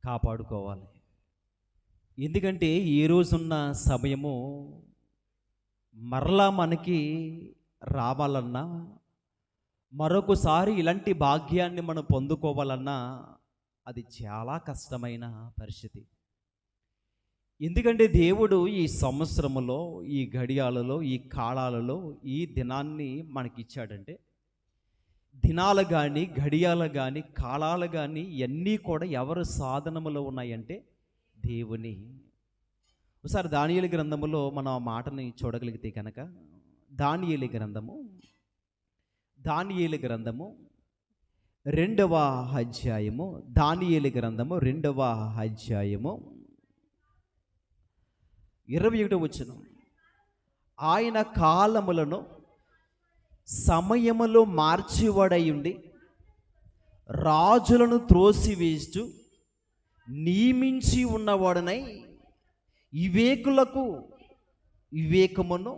కాపాడుకోవాలి. ఎందుకంటే ఈ రోజున్న సమయము మరలా మనకి రావాలన్నా, మరొకసారి ఇలాంటి భాగ్యాన్ని మనం పొందుకోవాలన్నా అది చాలా కష్టమైన పరిస్థితి. ఎందుకంటే దేవుడు ఈ సంవత్సరములో, ఈ గడియాలలో, ఈ కాలాలలో ఈ దినాన్ని మనకిచ్చాడంటే, దినాలు కానీ, గడియాలు కానీ, కాలాలు కానీ ఇవన్నీ కూడా ఎవరు సాధనములో ఉన్నాయంటే దేవుని. ఒకసారి దానియేలు గ్రంథములో మనం ఆ మాటని చూడగలిగితే కనుక, దానియేలు గ్రంథము 2వ అధ్యాయము, దానియేలు గ్రంథము 2వ అధ్యాయము 21వ వచనం. ఆయన కాలములను సమయములో మార్చివాడయుండి రాజులను త్రోసివేస్తూ నియమించి ఉన్నవాడనై వివేకులకు వివేకమును,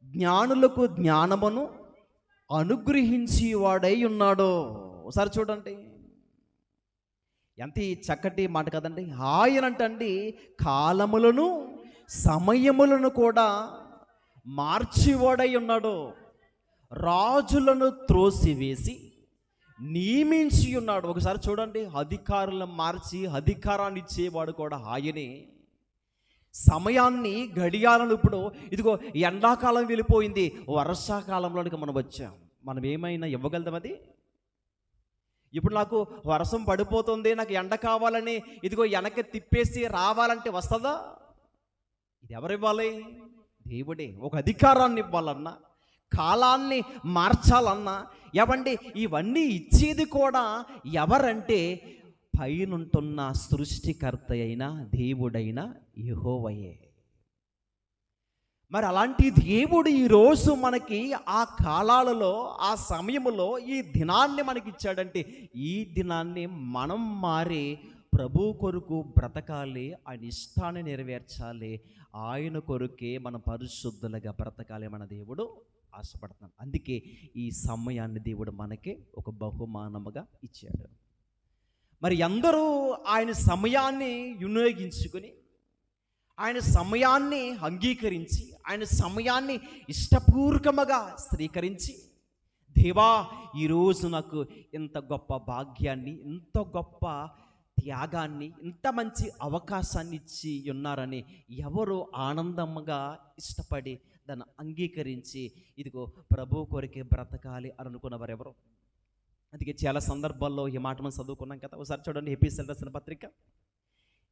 జ్ఞానులకు జ్ఞానమును అనుగ్రహించి వాడై ఉన్నాడు. ఒకసారి చూడండి, ఎంత చక్కటి మాట కదండి. ఆయనంటండి కాలములను సమయములను కూడా మార్చివాడై ఉన్నాడు, రాజులను త్రోసివేసి నియమించి ఉన్నాడు. ఒకసారి చూడండి, అధికారులను మార్చి అధికారాన్ని ఇచ్చేవాడు కూడా ఆయనే. సమయాన్ని, గడియాలను ఇప్పుడు ఇదిగో ఎండాకాలం వెళ్ళిపోయింది, వర్షాకాలంలోనికి మనం వచ్చాం. మనం ఏమైనా ఇవ్వగలుగుతాం? అది ఇప్పుడు నాకు వర్షం పడిపోతుంది, నాకు ఎండ కావాలని ఇదిగో వెనక్కి తిప్పేసి రావాలంటే వస్తుందా? ఇది ఎవరు ఇవ్వాలి? దేవుడే. ఒక అధికారాన్ని ఇవ్వాలన్నా, కాలాన్ని మార్చాలన్నా, ఏవండి ఇవన్నీ ఇచ్చేది కూడా ఎవరంటే పైనుంటున్న సృష్టికర్త అయిన దేవుడైన యెహోవాయే. మరి అలాంటి దేవుడు ఈరోజు మనకి ఆ కాలాలలో, ఆ సమయంలో ఈ దినాన్ని మనకి ఇచ్చాడంటే, ఈ దినాన్ని మనం మారి ప్రభు కొరకు బ్రతకాలి, ఆయన ఇష్టాన్ని నెరవేర్చాలి, ఆయన కొరకే మనం పరిశుద్ధులుగా బ్రతకాలి మన దేవుడు ఆశపడుతున్నాం. అందుకే ఈ సమయాన్ని దేవుడు మనకి ఒక బహుమానముగా ఇచ్చాడు. మరి అందరూ ఆయన సమయాన్ని వినియోగించుకుని, ఆయన సమయాన్ని అంగీకరించి, ఆయన సమయాన్ని ఇష్టపూర్వకముగా స్వీకరించి, దేవా ఈరోజు నాకు ఇంత గొప్ప భాగ్యాన్ని, ఇంత గొప్ప త్యాగాన్ని, ఇంత మంచి అవకాశాన్ని ఇచ్చి ఉన్నారని ఎవరు ఆనందంగా ఇష్టపడి దాన్ని అంగీకరించి ఇదిగో ప్రభు కొరకే బ్రతకాలి అని అనుకున్నవారు ఎవరు? అందుకే చాలా సందర్భాల్లో ఈ మాట మనం చదువుకున్నాం కదా. ఒకసారి చూడండి, ఎఫెసీయులకు రాసిన పత్రిక,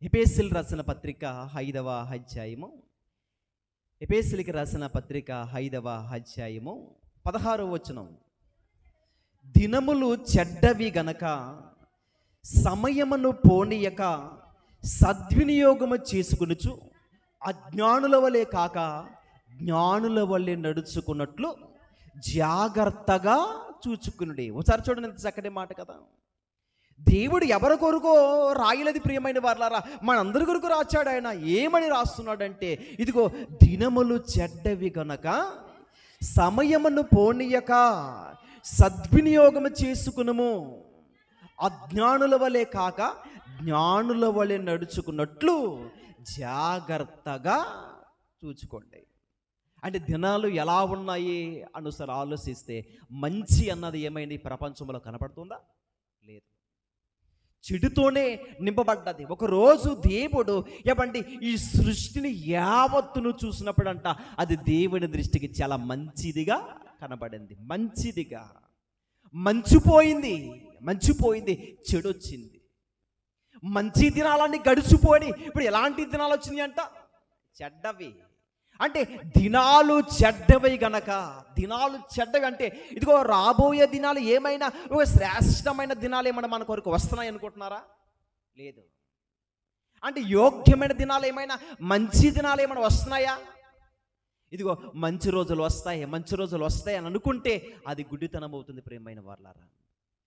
ఎఫెసీయులకు రాసిన పత్రిక 5వ అధ్యాయము, ఎఫెసీయులకు రాసిన పత్రిక 5వ అధ్యాయము 16వ వచనం. దినములు చెడ్డవి గనక సమయమును పోనీయక సద్వినియోగము చేసుకొనుచు అజ్ఞానుల వలె కాక జ్ఞానుల వలె నడుచుకున్నట్లు జాగ్రత్తగా చూచుకునుడి. ఒకసారి చూడండి, ఎంత చక్కటి మాట కదా. దేవుడు ఎవరి కొరకు రాయలేదు ప్రియమైన వారలారా, మనందరి కొరకు రాచాడు. ఆయన ఏమని రాస్తున్నాడంటే, ఇదిగో దినములు చెడ్డవి గనక సమయమును పోనీయక సద్వినియోగము చేసుకునుము, అజ్ఞానుల వలె కాక జ్ఞానుల వలె నడుచుకున్నట్లు జాగ్రత్తగా చూచుకోండి. అంటే దినాలు ఎలా ఉన్నాయి అనుసారి ఆలోచిస్తే మంచి అన్నది ఏమైంది ప్రపంచంలో కనపడుతుందా? లేదు, చెడుతోనే నింపబడ్డది. ఒకరోజు దేవుడు ఏమండి ఈ సృష్టిని యావత్తును చూసినప్పుడంట అది దేవుని దృష్టికి చాలా మంచిదిగా కనబడింది. మంచిదిగా మంచిపోయింది, చెడు వచ్చింది. మంచి దినాలన్నీ గడిచిపోయి ఇప్పుడు ఎలాంటి దినాలు వచ్చినాయి అంట? చెడ్డవి. అంటే దినాలు చెడ్డవి గనక, దినాలు చెడ్డవి అంటే ఇదిగో రాబోయే దినాలు ఏమైనా ఒక శ్రేష్టమైన దినాలు ఏమైనా మన కొరకు వస్తున్నాయి అనుకుంటున్నారా? లేదు. అంటే యోగ్యమైన దినాలు ఏమైనా, మంచి దినాలు ఏమైనా వస్తున్నాయా? ఇదిగో మంచి రోజులు వస్తాయి అని అనుకుంటే అది గుడ్డితనం అవుతుంది ప్రియమైన వారలారా.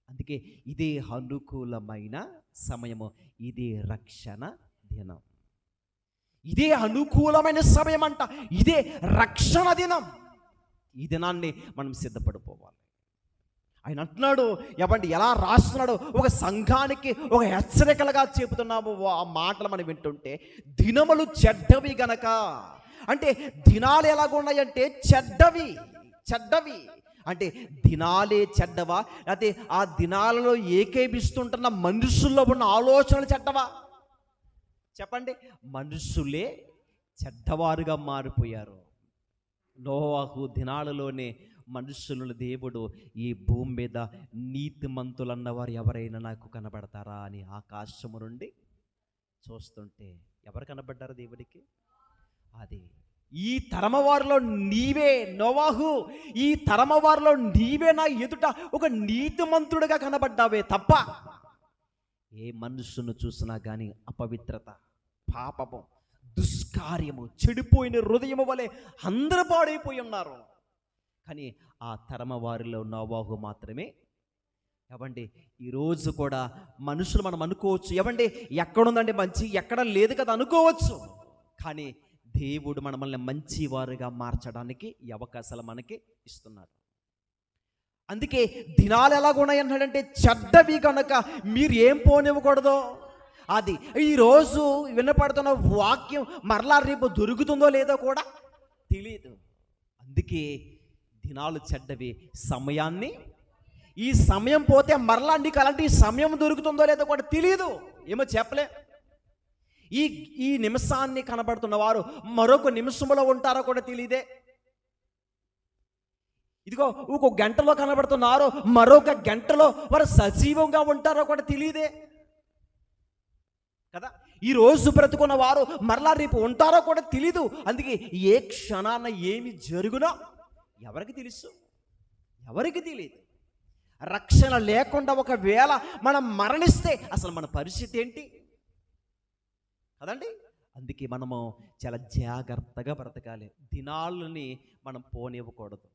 అందుకే ఇదే అనుకూలమైన సమయము, ఇదే రక్షణ దినం, ఇదే అనుకూలమైన సమయం అంట, ఇదే రక్షణ దినం. ఈ దినాన్ని మనం సిద్ధపడిపోవాలి. ఆయన అంటున్నాడు, ఏమండి ఎలా రాస్తున్నాడు, ఒక సంఘానికి ఒక హెచ్చరికలుగా చెబుతున్నాము. ఆ మాటలు మనం వింటుంటే, దినములు చెడ్డవి గనక, అంటే దినాలు ఎలాగున్నాయంటే చెడ్డవి. అంటే దినాలే చెడ్డవా, లేకపోతే ఆ దినాలలో ఏకేభిస్తుంటున్న మనుషుల్లో ఉన్న ఆలోచనలు చెడ్డవా? చెప్పండి. మనుషులే చెడ్డవారుగా మారిపోయారు. నోవాహు దినాలలోనే మనుషులను దేవుడు ఈ భూమి మీద నీతిమంతులన్నవారు ఎవరైనా నాకు కనబడతారా అని ఆకాశము నుండి చూస్తుంటే ఎవరు కనబడ్డారు దేవుడికి? అది ఈ తరమవారిలో నీవే నోవాహు, ఈ తరమవారిలో నీవే నా ఎదుట ఒక నీతిమంతుడిగా కనబడ్డావే తప్ప ఏ మనుషును చూసినా కానీ అపవిత్రత, పాపము, దుష్కార్యము, చెడిపోయిన హృదయము వలె అందరూ పాడైపోయి ఉన్నారు. కానీ ఆ తరమ వారిలో నోవాహు మాత్రమే. ఏవండి ఈరోజు కూడా మనుషులు మనం అనుకోవచ్చు, ఏవండి ఎక్కడుందండి మంచి, ఎక్కడ లేదు కదా అనుకోవచ్చు. కానీ దేవుడు మనల్ని మంచి వారుగా మార్చడానికి ఈ అవకాశాలు మనకి ఇస్తున్నాడు. అందుకే దినాలు ఎలాగున్నాయి అన్నాడంటే చెడ్డవి కనుక మీరు ఏం పోనివ్వకూడదు. అది ఈరోజు వినపడుతున్న వాక్యం మరలా రేపు దొరుకుతుందో లేదో కూడా తెలియదు. అందుకే దినాలు చెడ్డవి, సమయాన్ని, ఈ సమయం పోతే మరలా నీకు అలాంటి సమయం దొరుకుతుందో లేదో కూడా తెలియదు, ఏమో చెప్పలే. ఈ నిమిషాన్ని కనబడుతున్న వారు మరొక నిమిషంలో ఉంటారో కూడా తెలియదే. ఇదిగో ఒక గంటలో కనబడుతున్నారు, మరొక గంటలో వారు సజీవంగా ఉంటారో కూడా తెలియదే కదా. ఈ రోజు బ్రతుకున్న వారు మరలా రేపు ఉంటారో కూడా తెలీదు. అందుకే ఏ క్షణాన ఏమి జరుగునో ఎవరికి తెలుసు? ఎవరికి తెలియదు. రక్షణ లేకుండా ఒకవేళ మనం మరణిస్తే అసలు మన పరిస్థితి ఏంటి కదండి. అందుకే మనము చాలా జాగ్రత్తగా బ్రతకాలి. దినాలని మనం పోనివ్వకూడదు.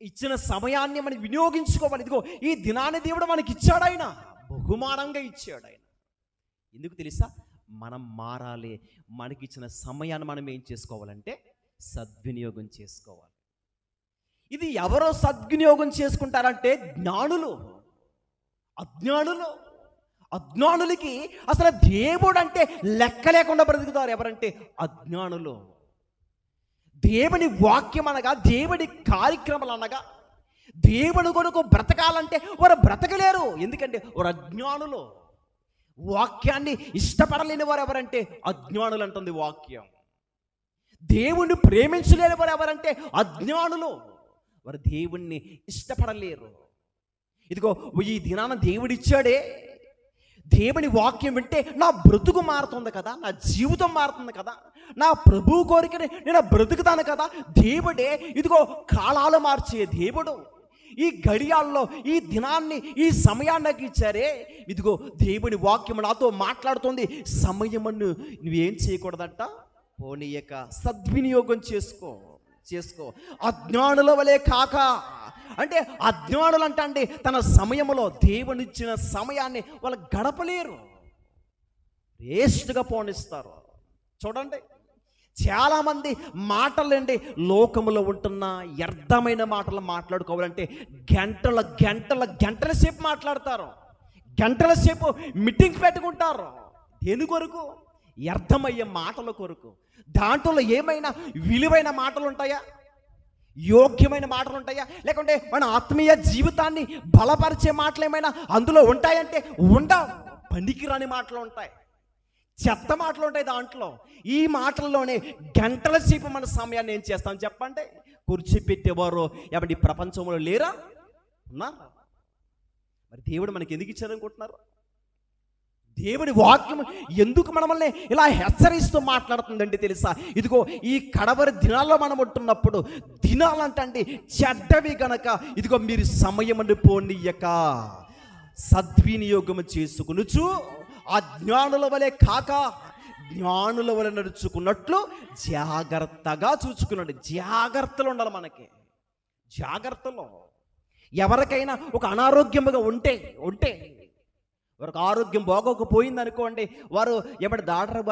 ఇచ్చిన సమయాన్ని మనం వినియోగించుకోవాలి. ఇదిగో ఈ దినాన్ని దేవుడు మనకి ఇచ్చాడు, ఆయన బహుమానంగా ఇచ్చాడు. ఆయన ఎందుకు తెలుసా? మనం మారాలి. మనకిచ్చిన సమయాన్ని మనం ఏం చేసుకోవాలంటే సద్వినియోగం చేసుకోవాలి. ఇది ఎవరో సద్వినియోగం చేసుకుంటారంటే జ్ఞానులు. అజ్ఞానులకి అసలు దేవుడు అంటే లెక్క లేకుండా బ్రతుకుతారు. ఎవరంటే అజ్ఞానులు. దేవుని వాక్యం అనగా, దేవుడి కార్యక్రమాలు అనగా, దేవుని కొరకు బ్రతకాలంటే వారు బ్రతకలేరు. ఎందుకంటే వారు అజ్ఞానులు. వాక్యాన్ని ఇష్టపడలేని వారు ఎవరంటే అజ్ఞానులు అంటుంది వాక్యం. దేవుణ్ణి ప్రేమించలేని వారు ఎవరంటే అజ్ఞానులు. వారు దేవుణ్ణి ఇష్టపడలేరు. ఇదిగో ఈ దినాన దేవుడిచ్చాడే, దేవుని వాక్యం వింటే నా బ్రతుకు మారుతుంది కదా, నా జీవితం మారుతుంది కదా, నా ప్రభువు కోరికని నేను బ్రతుకుతాను కదా. దేవుడే ఇదిగో కాలాలు మార్చే దేవుడు. ఈ గడియాల్లో ఈ దినాన్ని, ఈ సమయాన్ని నాకు ఇచ్చారే. ఇదిగో దేవుని వాక్యం నాతో మాట్లాడుతుంది. సమయమును నువ్వేం చేయకూడదంట, పోనీయక సద్వినియోగం చేసుకో. అజ్ఞానుల వలె కాక, అంటే అజ్ఞానులు అంటండి తన సమయంలో దేవునిచ్చిన సమయాన్ని వాళ్ళు గడపలేరు, వేస్ట్గా పోనిస్తారు. చూడండి, చాలామంది మాటలండి లోకములో ఉంటున్న వ్యర్థమైన మాటలు మాట్లాడుకోవాలంటే గంటల సేపు మాట్లాడతారు. గంటల సేపు మీటింగ్ పెట్టుకుంటారు. దేని కొరకు? వ్యర్థమయ్యే మాటల కొరకు. దాంట్లో ఏమైనా విలువైన మాటలు ఉంటాయా? యోగ్యమైన మాటలు ఉంటాయా? లేకుంటే మన ఆత్మీయ జీవితాన్ని బలపరిచే మాటలు ఏమైనా అందులో ఉంటాయంటే ఉండవు. పనికిరాని మాటలు ఉంటాయి, చెత్త మాటలు ఉంటాయి దాంట్లో. ఈ మాటల్లోనే గంటల సేపు మన సమయాన్ని ఏం చేస్తాం చెప్పండి? కూర్చోపెట్టేవారు ఎవరి ప్రపంచంలో లేరా? ఉన్నారా? మరి దేవుడు మనకి ఎందుకు ఇచ్చారనుకుంటున్నారు? దేవుడి వాక్యం ఎందుకు మనల్ని ఇలా హెచ్చరిస్తూ మాట్లాడుతుందండి తెలుసా? ఇదిగో ఈ కడవరి దినాల్లో మనం ఉంటున్నప్పుడు, దినాలంటండి చెడ్డవి గనక, ఇదిగో మీరు సమయమును పోనీయక సద్వినియోగం చేసుకునుచు అజ్ఞానుల వలె కాక జ్ఞానుల వలె నడుచుకున్నట్లు జాగ్రత్తగా చూసుకున్నాడు. జాగ్రత్తలు ఉండాలి మనకి. జాగ్రత్తలో ఎవరికైనా ఒక అనారోగ్యముగా ఉంటే వారికి ఆరోగ్యం బాగోకపోయింది అనుకోండి, వారు ఏమంటే డాక్టర్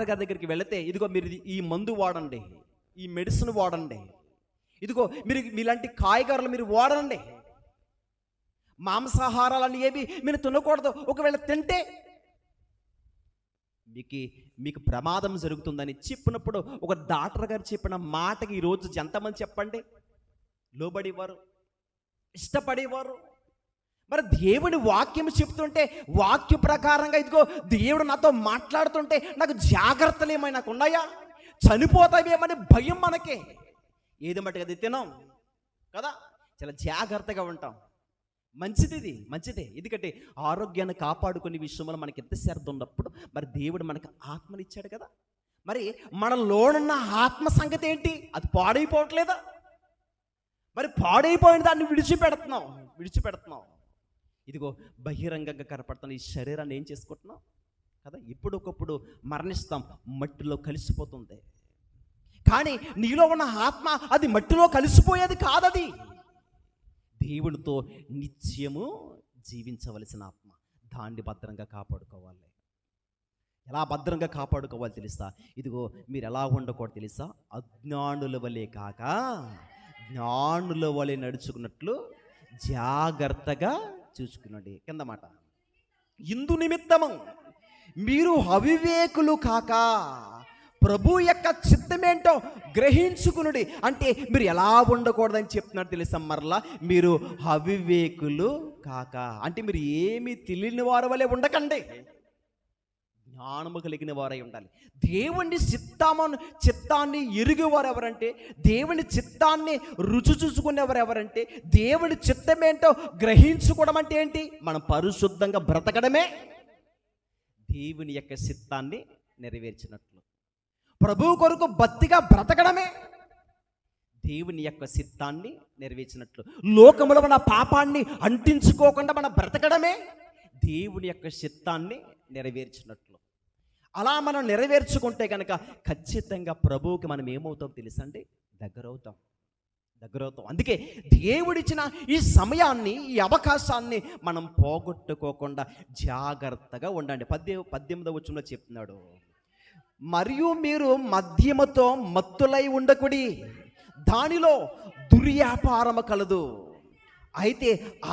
గారి దగ్గరికి వెళితే, ఇదిగో మీరు ఈ మందు వాడండి, ఈ మెడిసిన్ వాడండి, ఇదిగో మీరు ఇలాంటి కాయగూరలు మీరు వాడండి, మాంసాహారాలని ఏవి మీరు తినకూడదు, ఒకవేళ తింటే మీకు మీకు ప్రమాదం జరుగుతుందని చెప్పినప్పుడు ఒక డాక్టర్ గారు చెప్పిన మాటకి ఈరోజు ఎంతమంది చెప్పండి లోబడేవారు, ఇష్టపడేవారు? మరి దేవుని వాక్యం చెప్తుంటే వాక్య ప్రకారంగా ఇదిగో దేవుడు నాతో మాట్లాడుతుంటే నాకు జాగ్రత్తలు ఏమైనా నాకు ఉన్నాయా? చనిపోతావేమని భయం మనకి. ఏది మట్టుకు అది తినాం కదా, చాలా జాగ్రత్తగా ఉంటాం. మంచిది, ఇది మంచిదే. ఎందుకంటే ఆరోగ్యాన్ని కాపాడుకునే విషయంలో మనకి ఎంత శ్రద్ధ ఉన్నప్పుడు మరి దేవుడు మనకి ఆత్మనిచ్చాడు కదా. మరి మనలోనున్న ఆత్మ సంగతి ఏంటి? అది పాడైపోవట్లేదా? మరి పాడైపోయిన దాన్ని విడిచిపెడుతున్నాం. ఇదిగో బహిరంగంగా కనపడుతున్న ఈ శరీరాన్ని ఏం చేసుకుంటున్నాం కదా, ఇప్పుడొకప్పుడు మరణిస్తాం, మట్టిలో కలిసిపోతుంది. కానీ నీలో ఉన్న ఆత్మ అది మట్టిలో కలిసిపోయేది కాదది, దేవునితో నిత్యము జీవించవలసిన ఆత్మ. దాన్ని భద్రంగా కాపాడుకోవాలి. ఎలా భద్రంగా కాపాడుకోవాలి తెలుసా? ఇదిగో మీరు ఎలా ఉండకూడదు తెలుసా? అజ్ఞానుల వలె కాక జ్ఞానుల వలె నడుచుకున్నట్లు జాగ్రత్తగా చూసుకునండి. కింద మాట, ఇందు నిమిత్తము మీరు అవివేకులు కాక ప్రభు యొక్క చిత్తమేంటో గ్రహించుకునుడి. అంటే మీరు ఎలా ఉండకూడదని చెప్తున్నారు తెలుసా? మరలా మీరు అవివేకులు కాక అంటే మీరు ఏమీ తెలియని వారి వలె ఉండకండి, జ్ఞానము కలిగిన వారై ఉండాలి. దేవుని చిత్తాన్ని ఎరిగేవారు ఎవరంటే, దేవుని చిత్తాన్ని రుచి చూసుకునేవారు ఎవరంటే, దేవుని చిత్తమేంటో గ్రహించుకోవడం అంటే ఏంటి? మనం పరిశుద్ధంగా బ్రతకడమే దేవుని యొక్క చిత్తాన్ని నెరవేర్చినట్లు. ప్రభు కొరకు భక్తిగా బ్రతకడమే దేవుని యొక్క చిత్తాన్ని నెరవేర్చినట్లు. లోకములో మన పాపాన్ని అంటించుకోకుండా మన బ్రతకడమే దేవుని యొక్క చిత్తాన్ని నెరవేర్చినట్లు. అలా మనం నెరవేర్చుకుంటే కనుక ఖచ్చితంగా ప్రభువుకి మనం ఏమవుతాం తెలుసండి? దగ్గరవుతాం. అందుకే దేవుడిచ్చిన ఈ సమయాన్ని, ఈ అవకాశాన్ని మనం పోగొట్టుకోకుండా జాగ్రత్తగా ఉండండి. 18వ వచనంలో చెప్తున్నాడు, మరియు మీరు మద్యముతో మత్తులై ఉండకుడి, దానిలో దుర్వ్యాపారము కలదు. అయితే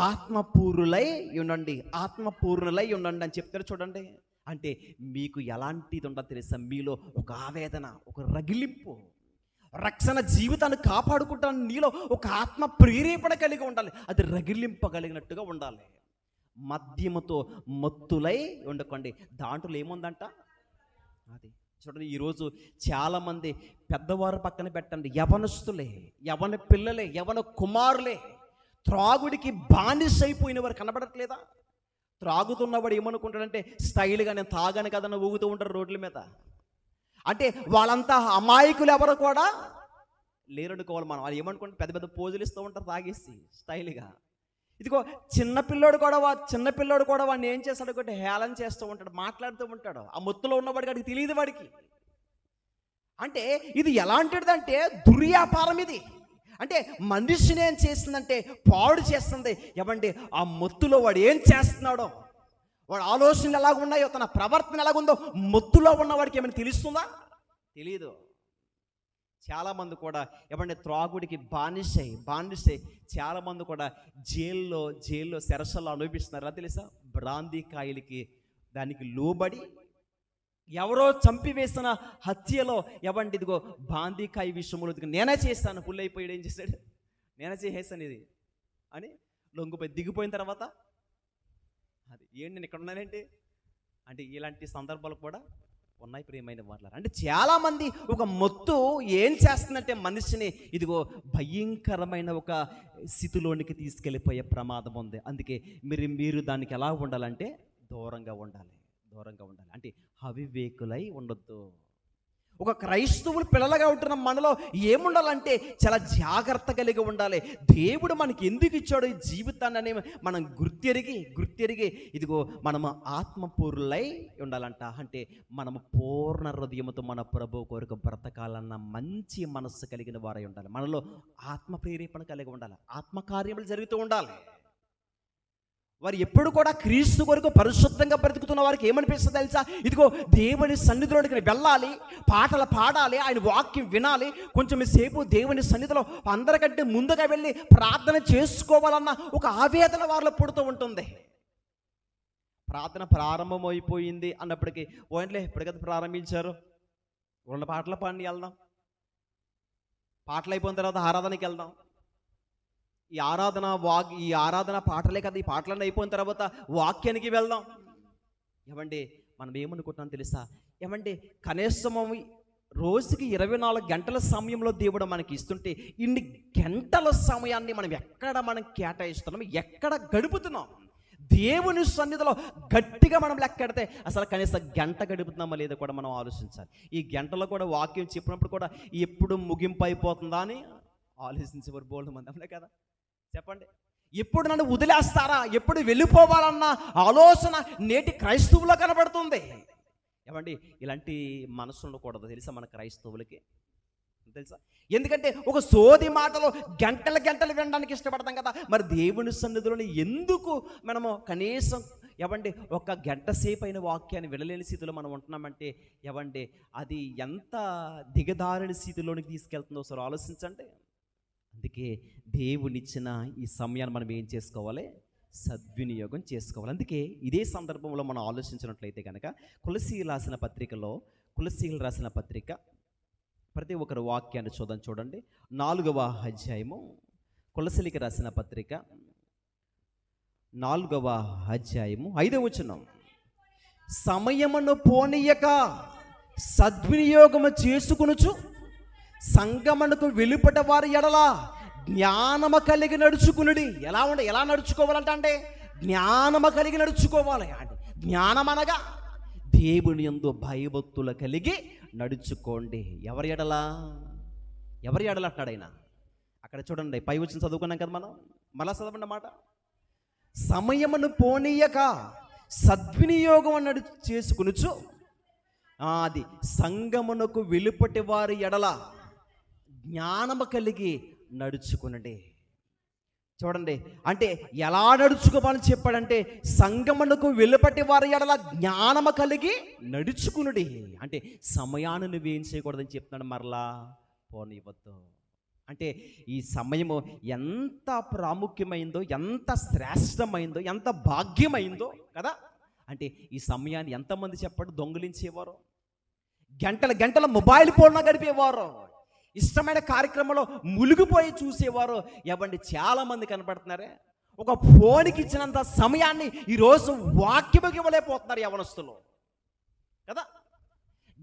ఆత్మపూర్ణులై ఉండండి అని చెప్తారు చూడండి. అంటే మీకు ఎలాంటిది ఉండదు తెలుసా? మీలో ఒక ఆవేదన, ఒక రగిలింపు, రక్షణ జీవితాన్ని కాపాడుకుంటాను నీలో ఒక ఆత్మ ప్రేరేపణ కలిగి ఉండాలి. అది రగిలింపగలిగినట్టుగా ఉండాలి. మద్యముతో మత్తులై ఉండకండి. దాంట్లో ఏముందంట? అది చూడండి, ఈరోజు చాలామంది పెద్దవారు పక్కన పెట్టండి, యవనస్తులే, యవన పిల్లలే, యవన కుమారులే త్రాగుడికి బానిసైపోయిన వారు కనబడట్లేదా? త్రాగుతున్నవాడు ఏమనుకుంటాడంటే స్టైల్గా నేను తాగాను కదా అని ఊగుతూ ఉంటారు రోడ్ల మీద. అంటే వాళ్ళంతా అమాయకులు ఎవరు కూడా లేరనుకోవాలి. వాళ్ళు ఏమనుకుంటే పెద్ద పెద్ద పోజులు ఇస్తూ ఉంటారు తాగేసి స్టైల్గా. ఇదిగో చిన్నపిల్లోడు కూడా వాడిని ఏం చేస్తాడు అంటే హేళన చేస్తూ ఉంటాడు, మాట్లాడుతూ ఉంటాడు. ఆ మొత్తులో ఉన్నవాడికి వాడికి తెలియదు వాడికి. అంటే ఇది ఎలాంటిదంటే దుర్వ్యాపారం ఇది. అంటే మనిషిని ఏం చేస్తుందంటే పాడు చేస్తుంది. ఏమంటే ఆ మొత్తులో వాడు ఏం చేస్తున్నాడో, వాడు ఆలోచనలు ఎలాగున్నాయో, తన ప్రవర్తన ఎలాగుందో మొత్తులో ఉన్నవాడికి ఏమైనా తెలుస్తుందా? తెలియదు. చాలామంది కూడా ఏమంటే త్రాగుడికి బానిసై చాలామంది కూడా జైల్లో సెరసల్లో అనుభవిస్తున్నారు. అది తెలుసా? బ్రాందీ కాయలకి దానికి లోబడి ఎవరో చంపివేసిన హత్యలో ఏమంటే ఇదిగో బాందీకాయ విషయంలో నేనే చేస్తాను, ఫుల్ అయిపోయాడు. ఏం చేశాడు? నేనే చేసేసాను ఇది అని లొంగిపోయి దిగిపోయిన తర్వాత అది ఏంటి నేను ఇక్కడ ఉన్నానేంటి అంటే ఇలాంటి సందర్భాలు కూడా ఉన్నాయి ప్రియమైన వాళ్ళ. అంటే చాలామంది ఒక మొత్తు ఏం చేస్తుందంటే మనిషిని ఇదిగో భయంకరమైన ఒక స్థితిలోనికి తీసుకెళ్ళిపోయే ప్రమాదం ఉంది. అందుకే మీరు దానికి ఎలా ఉండాలంటే దూరంగా ఉండాలి. అంటే అవివేకులై ఉండొద్దు. ఒక క్రైస్తవులు పిల్లలుగా ఉంటున్న మనలో ఏముండాలంటే చాలా జాగ్రత్త కలిగి ఉండాలి. దేవుడు మనకి ఎందుకు ఇచ్చాడో ఈ జీవితాన్ని అని మనం గుర్తెరిగి ఇదిగో మనము ఆత్మపూర్ణులై ఉండాలంట. అంటే మనము పూర్ణ హృదయంతో మన ప్రభు కొరకు బ్రతకాలన్న మంచి మనస్సు కలిగిన వారై ఉండాలి. మనలో ఆత్మ ప్రేరేపణ కలిగి ఉండాలి. ఆత్మకార్యములు జరుగుతూ ఉండాలి. వారు ఎప్పుడు కూడా క్రీస్తు కొరకు పరిశుద్ధంగా బ్రతుకుతున్న వారికి ఏమనిపిస్తుంది తెలుసా? ఇదిగో దేవుని సన్నిధిలోనికి వెళ్ళాలి, పాటలు పాడాలి, ఆయన వాక్యం వినాలి, కొంచెం సేపు దేవుని సన్నిధిలో అందరికంటే ముందుగా వెళ్ళి ప్రార్థన చేసుకోవాలన్న ఒక ఆవేదన వారిలో పుడుతూ ఉంటుంది. ప్రార్థన ప్రారంభమైపోయింది అన్నప్పటికీ ఓన్లీ ఎప్పటికైతే ప్రారంభించారు, రెండు పాటలు పాడి వెళ్దాం, పాటలు అయిపోయిన తర్వాత ఆరాధనకి వెళ్దాం, ఈ ఆరాధన పాటలే కదా, ఈ పాటలన్నీ అయిపోయిన తర్వాత వాక్యానికి వెళ్దాం. ఏమండి మనం ఏమనుకుంటున్నాం తెలుసా? ఏమండి కనీసం రోజుకి 24 గంటల సమయంలో దేవుడు మనకి ఇస్తుంటే ఇన్ని గంటల సమయాన్ని మనం కేటాయిస్తున్నాం, ఎక్కడ గడుపుతున్నాం? దేవుని సన్నిధిలో గట్టిగా మనం లెక్కెడితే అసలు కనీసం గంట గడుపుతున్నామా లేదా కూడా మనం ఆలోచించాలి. ఈ గంటలో కూడా వాక్యం చెప్పినప్పుడు కూడా ఎప్పుడు ముగింపు అయిపోతుందా అని ఆలోచించేవారు బోల్డ్ మంది, అవునే కదా? చెప్పండి. ఎప్పుడు నన్ను వదిలేస్తారా, ఎప్పుడు వెళ్ళిపోవాలన్న ఆలోచన నేటి క్రైస్తవులో కనబడుతుంది. ఏమండి ఇలాంటి మనసు ఉండకూడదు తెలుసా మన క్రైస్తవులకి, తెలుసా? ఎందుకంటే ఒక సోది మాటలు గంటలు వినడానికి ఇష్టపడతాం కదా. మరి దేవుని సన్నిధిలోని ఎందుకు మనము కనీసం ఏమండి ఒక గంట సేపు అయిన వాక్యాన్ని వినలేని స్థితిలో మనం ఉంటున్నామంటే ఏమండి అది ఎంత దిగదారిన స్థితిలోనికి తీసుకెళ్తుందో ఒకసారి ఆలోచించండి. అందుకే దేవునిచ్చిన ఈ సమయాన్ని మనం ఏం చేసుకోవాలి? సద్వినియోగం చేసుకోవాలి. అందుకే ఇదే సందర్భంలో మనం ఆలోచించినట్లయితే కనుక కొలసీయులు రాసిన పత్రిక ప్రతి ఒక్కరు వాక్యాన్ని చూడండి. 4వ అధ్యాయము, కొలసీయులకు రాసిన పత్రిక 4వ అధ్యాయము 5వ వచనం. సమయమును పోనీయక సద్వినియోగము చేసుకొనుచు సంగమునకు వెలుపట వారి ఎడల జ్ఞానము కలిగి నడుచుకునుడి. ఎలా నడుచుకోవాలంట అంటే జ్ఞానము కలిగి నడుచుకోవాలి. అంటే జ్ఞానం అనగా దేవుని యందు భయభక్తులు కలిగి నడుచుకోండి. ఎవరి ఎడల అంటున్నాడు ఆయన. అక్కడ చూడండి, పై వచ్చిన చదువుకున్నాం కదా మనం, మళ్ళా చదవండి మాట. సమయమును పోనీయక సద్వినియోగం చేసుకునుచు అది సంగమునకు వెలుపటి వారి ఎడల జ్ఞానము కలిగి నడుచుకునండి. చూడండి, అంటే ఎలా నడుచుకోవాలని చెప్పాడంటే సంగమునకు వెలుపటి వారి ఎడల జ్ఞానము కలిగి నడుచుకునుడి. అంటే సమయాన్ని నువ్వేం చేయకూడదని చెప్తున్నాడు, మరలా పోనివ్వద్దు. అంటే ఈ సమయము ఎంత ప్రాముఖ్యమైందో, ఎంత శ్రేష్టమైందో, ఎంత భాగ్యమైందో కదా. అంటే ఈ సమయాన్ని ఎంతమంది చెప్పండి దొంగిలించేవారు, గంటల మొబైల్ ఫోన్లో గడిపేవారు, ఇష్టమైన కార్యక్రమంలో మునిగిపోయి చూసేవారు. ఏమండి చాలామంది కనపడుతున్నారే. ఒక ఫోన్కి ఇచ్చినంత సమయాన్ని ఈరోజు వాక్యముకి ఇవ్వలేకపోతున్నారు యవనస్తులు కదా.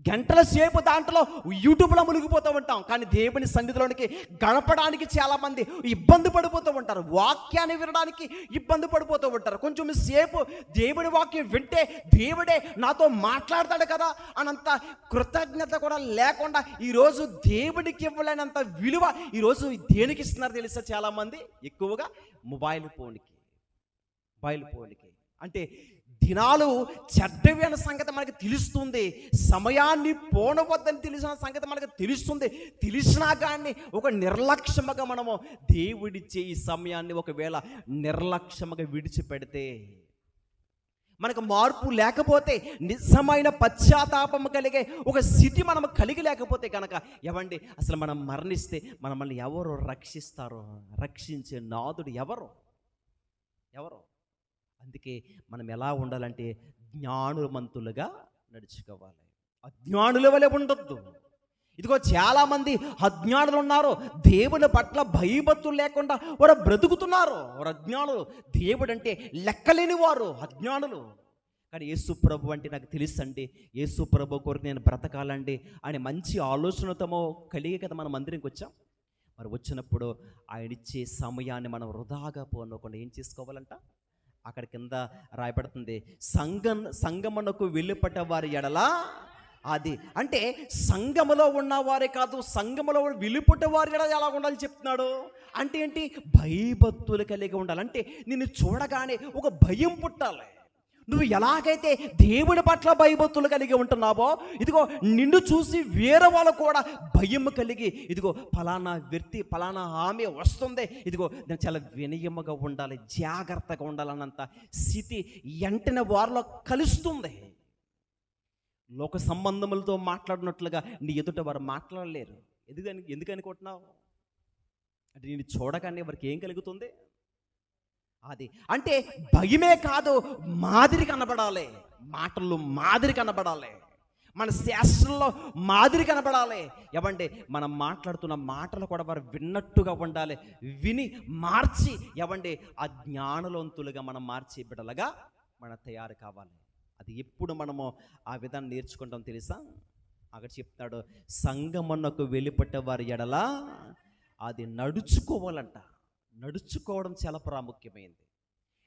గంటల సేపు దాంట్లో యూట్యూబ్లో మునిగిపోతూ ఉంటాం, కానీ దేవుని సన్నిధిలోనికి గడపడానికి చాలామంది ఇబ్బంది పడిపోతూ ఉంటారు, వాక్యాన్ని వినడానికి ఇబ్బంది పడిపోతూ ఉంటారు. కొంచెం సేపు దేవుడి వాక్యం వింటే దేవుడే నాతో మాట్లాడతాడు కదా అనంత కృతజ్ఞత కూడా లేకుండా ఈరోజు దేవుడికి ఇవ్వలేనంత విలువ ఈరోజు దేనికి ఇస్తున్నారు తెలుసా? చాలామంది ఎక్కువగా మొబైల్ ఫోన్కి. అంటే దినాలు చెడ్డవి అన్న సంగతి మనకు తెలుస్తుంది, సమయాన్ని పోనవద్దని తెలిసిన సంగతి మనకు తెలుస్తుంది. తెలిసినా కానీ ఒక నిర్లక్ష్యముగా మనము దేవుడిచ్చే ఈ సమయాన్ని ఒకవేళ నిర్లక్ష్యముగా విడిచిపెడితే, మనకు మార్పు లేకపోతే, నిజమైన పశ్చాత్తాపము కలిగే ఒక స్థితి మనం కలిగి లేకపోతే కనుక ఏమండి అసలు మనం మరణిస్తే మనల్ని ఎవరు రక్షిస్తారో? రక్షించే నాదుడు ఎవరు? అందుకే మనం ఎలా ఉండాలంటే జ్ఞానవంతులుగా నడుచుకోవాలి, అజ్ఞానుల వలె ఉండొద్దు. ఇదిగో చాలామంది అజ్ఞానులు ఉన్నారు, దేవుని పట్ల భయభక్తులు లేకుండా వారు బ్రతుకుతున్నారు. వారు అజ్ఞానులు, దేవుడు అంటే లెక్కలేని వారు అజ్ఞానులు. కానీ యేసు ప్రభు అంటే నాకు తెలుసండి, యేసు ప్రభు కొరకు నేను బ్రతకాలండి అని మంచి ఆలోచనతో కలిగి కదా మనం మందిరంకి వచ్చాం. మరి వచ్చినప్పుడు ఆయన ఇచ్చే సమయాన్ని మనం వృధాగా పోనకుండా ఏం చేసుకోవాలంట? అక్కడ కింద రాయబడుతుంది, సంగమునకు వెలుపట వారి ఎడల. అది అంటే సంఘములో ఉన్నవారే కాదు, సంఘములో వెలుపట వారి ఎడల ఎలా ఉండాలి చెప్తున్నాడు. అంటే ఏంటి? భయభక్తులు కలిగి ఉండాలి. అంటే నిన్ను చూడగానే ఒక భయం పుట్టాలి, నువ్వు ఎలాగైతే దేవుని పట్ల భయభక్తులు కలిగి ఉంటున్నావో, ఇదిగో నిన్ను చూసి వేరే వాళ్ళు కూడా భయం కలిగి, ఇదిగో ఫలానా వ్యక్తి ఫలానా ఆమె వస్తుంది, ఇదిగో నేను చాలా వినయముగా ఉండాలి, జాగ్రత్తగా ఉండాలన్నంత స్థితి వెంటనే వారిలో కలుస్తుంది. లోక సంబంధములతో మాట్లాడినట్లుగా నీ ఎదుట వారు మాట్లాడలేరు. ఎందుకు అనుకుంటున్నావు? అంటే నేను చూడగానే వారికి ఏం కలుగుతుంది? అది అంటే భయమే కాదు, మాదిరి కనబడాలి, మాటల్లో మాదిరి కనబడాలి, మన శాస్త్రంలో మాదిరి కనబడాలి. ఏమంటే మనం మాట్లాడుతున్న మాటలు కూడా వారు విన్నట్టుగా ఉండాలి, విని మార్చి ఏమంటే ఆ జ్ఞానవంతులుగా మనం మార్చి బిడ్డలుగా మనం తయారు కావాలి. అది ఎప్పుడు మనము ఆ విధానం నేర్చుకుంటాం తెలుసా? అక్కడ చెప్తాడు, సంగమునకు వెళ్ళిపట్టే వారి ఎడల అది నడుచుకోవాలంట. నడుచుకోవడం చాలా ప్రాముఖ్యమైనది.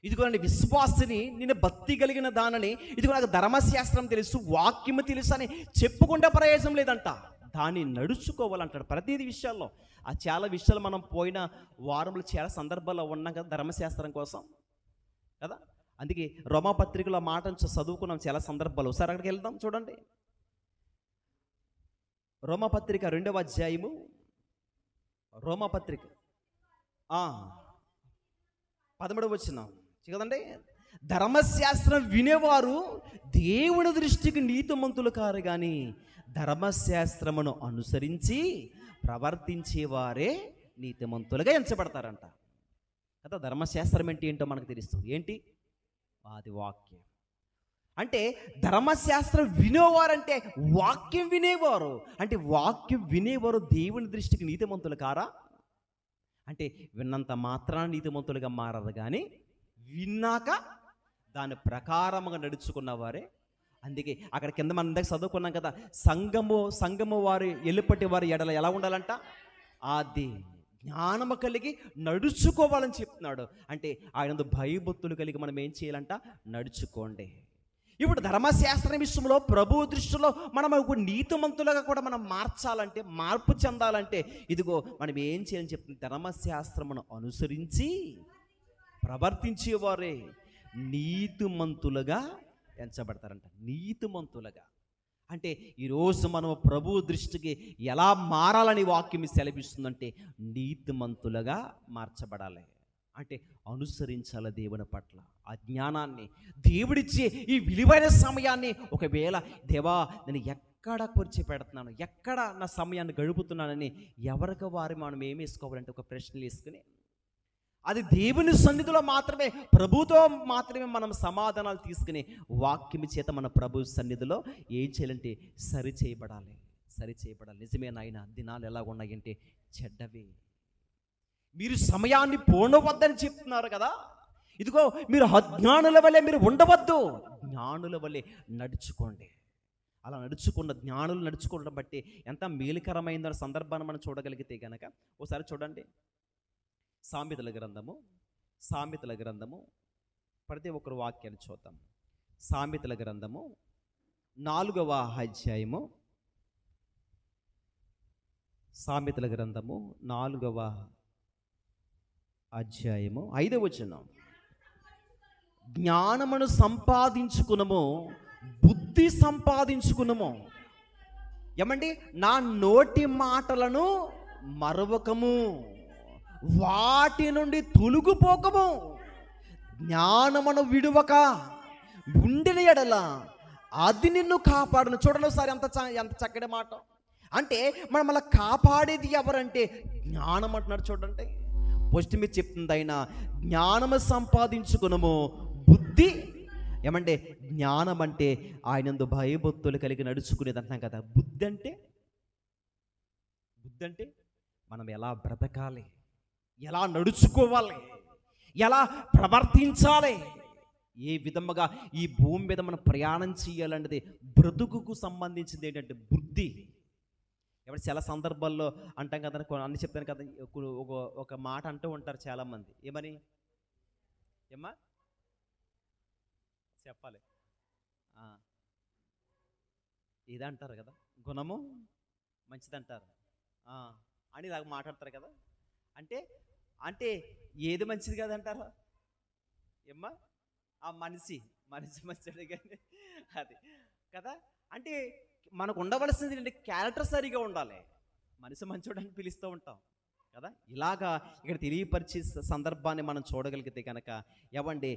ఇదిగో నేను విశ్వాసిని, నేను భక్తి కలిగిన దానని, ఇదిగో నాకు ధర్మశాస్త్రం తెలుసు, వాక్యము తెలుసు అని చెప్పుకుంటే ప్రయోజనం లేదంట. దాన్ని నడుచుకోవాలంటాడు ప్రతిదీ విషయాల్లో. ఆ చాలా విషయాలు మనం పోయిన వారంలో చాలా సందర్భాల్లో ఉన్నాం కదా ధర్మశాస్త్రం కోసం కదా. అందుకే రోమాపత్రికలో మాట చదువుకున్నాం చాలా సందర్భాలు. ఒకసారి అక్కడికి వెళ్దాం చూడండి. రోమాపత్రిక 2వ అధ్యాయము, రోమాపత్రిక 13వ వచనం కదండి. ధర్మశాస్త్రం వినేవారు దేవుని దృష్టికి నీతిమంతులు కారు కానీ ధర్మశాస్త్రమును అనుసరించి ప్రవర్తించేవారే నీతిమంతులుగా ఎంచబడతారంట కదా. ధర్మశాస్త్రం ఏంటో మనకు తెలుస్తుంది. ఏంటి? అది వాక్యం. అంటే ధర్మశాస్త్రం వినేవారంటే వాక్యం వినేవారు. అంటే వాక్యం వినేవారు దేవుని దృష్టికి నీతిమంతులు కారా? అంటే విన్నంత మాత్రాన నీతిమంతులుగా మారరు, కానీ విన్నాక దాని ప్రకారముగా నడుచుకున్న వారే. అందుకే అక్కడ కింద మన ఇందాక చదువుకున్నాం కదా, సంఘము వారు ఎల్లుపట్టి వారి ఎడల ఎలా ఉండాలంట? అది జ్ఞానము కలిగి నడుచుకోవాలని చెప్తున్నాడు. అంటే ఆయన భయభక్తులు కలిగి మనం ఏం చేయాలంట? నడుచుకోండి. ఇప్పుడు ధర్మశాస్త్రం విషయంలో ప్రభు దృష్టిలో మనం ఒక నీతిమంతులుగా కూడా మనం మార్చాలంటే, మార్పు చెందాలంటే ఇదిగో మనం ఏం చేయాలని చెప్తుంది? ధర్మశాస్త్రమును అనుసరించి ప్రవర్తించేవారే నీతిమంతులుగా ఎంచబడతారంట. నీతిమంతులుగా అంటే ఈరోజు మనం ప్రభు దృష్టికి ఎలా మారాలని వాక్యం సెలవిస్తుందంటే నీతిమంతులుగా మార్చబడాలి. అంటే అనుసరించాలి దేవుని పట్ల ఆ జ్ఞానాన్ని, దేవుడిచ్చే ఈ విలువైన సమయాన్ని. ఒకవేళ దేవా నేను ఎక్కడ ఖర్చు పెడుతున్నాను, ఎక్కడ నా సమయాన్ని గడుపుతున్నానని ఎవరికి వారి మనం ఏమి వేసుకోవాలంటే ఒక ప్రశ్నలు వేసుకుని అది దేవుని సన్నిధిలో మాత్రమే, ప్రభుతో మాత్రమే మనం సమాధానాలు తీసుకుని వాక్యం చేత మన ప్రభు సన్నిధిలో ఏం చేయాలంటే సరిచేయబడాలి. నిజమే నాయన, దినాలు ఎలా ఉన్నాయంటే చెడ్డవి. మీరు సమయాన్ని పోనవద్దని చెప్తున్నారు కదా. ఇదిగో మీరు అజ్ఞానుల వల్లే మీరు ఉండవద్దు, జ్ఞానుల వల్లే నడుచుకోండి. అలా జ్ఞానులు నడుచుకోవడం బట్టి ఎంత మేలుకరమైన సందర్భాన్ని మనం చూడగలిగితే కనుక ఒకసారి చూడండి. సామెతల గ్రంథము ప్రతి ఒక్కరు వాక్యాన్ని చూద్దాం. సామెతల గ్రంథము 4వ అధ్యాయము, సామెతల గ్రంథము 4వ అధ్యాయము 5వ వచనం, జ్ఞానమును సంపాదించుకునము, బుద్ధి సంపాదించుకునము. ఏమండి? నా నోటి మాటలను మరవకము, వాటి నుండి తొలగిపోకము, జ్ఞానమును విడువక ఉండిన ఎడల అది నిన్ను కాపాడును. చూడండి ఒకసారి ఎంత చక్కటి మాట. అంటే మనల్ని కాపాడేది ఎవరంటే జ్ఞానం అంటున్నాడు. చూడండి ఫస్ట్ మీరు చెప్తుంది ఆయన జ్ఞానము సంపాదించుకునము, బుద్ధి. ఏమంటే జ్ఞానం అంటే ఆయనందు భయభక్తులు కలిగి నడుచుకునేది అంటున్నాం కదా. బుద్ధి అంటే మనం ఎలా బ్రతకాలి, ఎలా నడుచుకోవాలి, ఎలా ప్రవర్తించాలి, ఏ విధముగా ఈ భూమి మీద మనం ప్రయాణం చేయాలన్నది బ్రతుకుకు సంబంధించింది ఏంటంటే బుద్ధి. ఎవరు చాలా సందర్భాల్లో అంటాం కదా, అన్ని చెప్తాను కదా, ఒక మాట అంటూ ఉంటారు చాలామంది. ఏమ్మా చెప్పాలి ఇదంటారు కదా, గుణము మంచిదంటారు అని ఇలాగ మాట్లాడతారు కదా. అంటే ఏది మంచిది కదంటారు? ఏమ్మా? ఆ మనిషి మనిషి మంచోడే కానీ అది కదా. అంటే మనకు ఉండవలసింది ఏంటంటే క్యారెక్టర్ సరిగా ఉండాలి. మనిషి మంచోడని పిలుస్తూ ఉంటాం కదా. ఇలాగా ఇక్కడ తెలియపరిచే సందర్భాన్ని మనం చూడగలిగితే కనుక ఏవండి,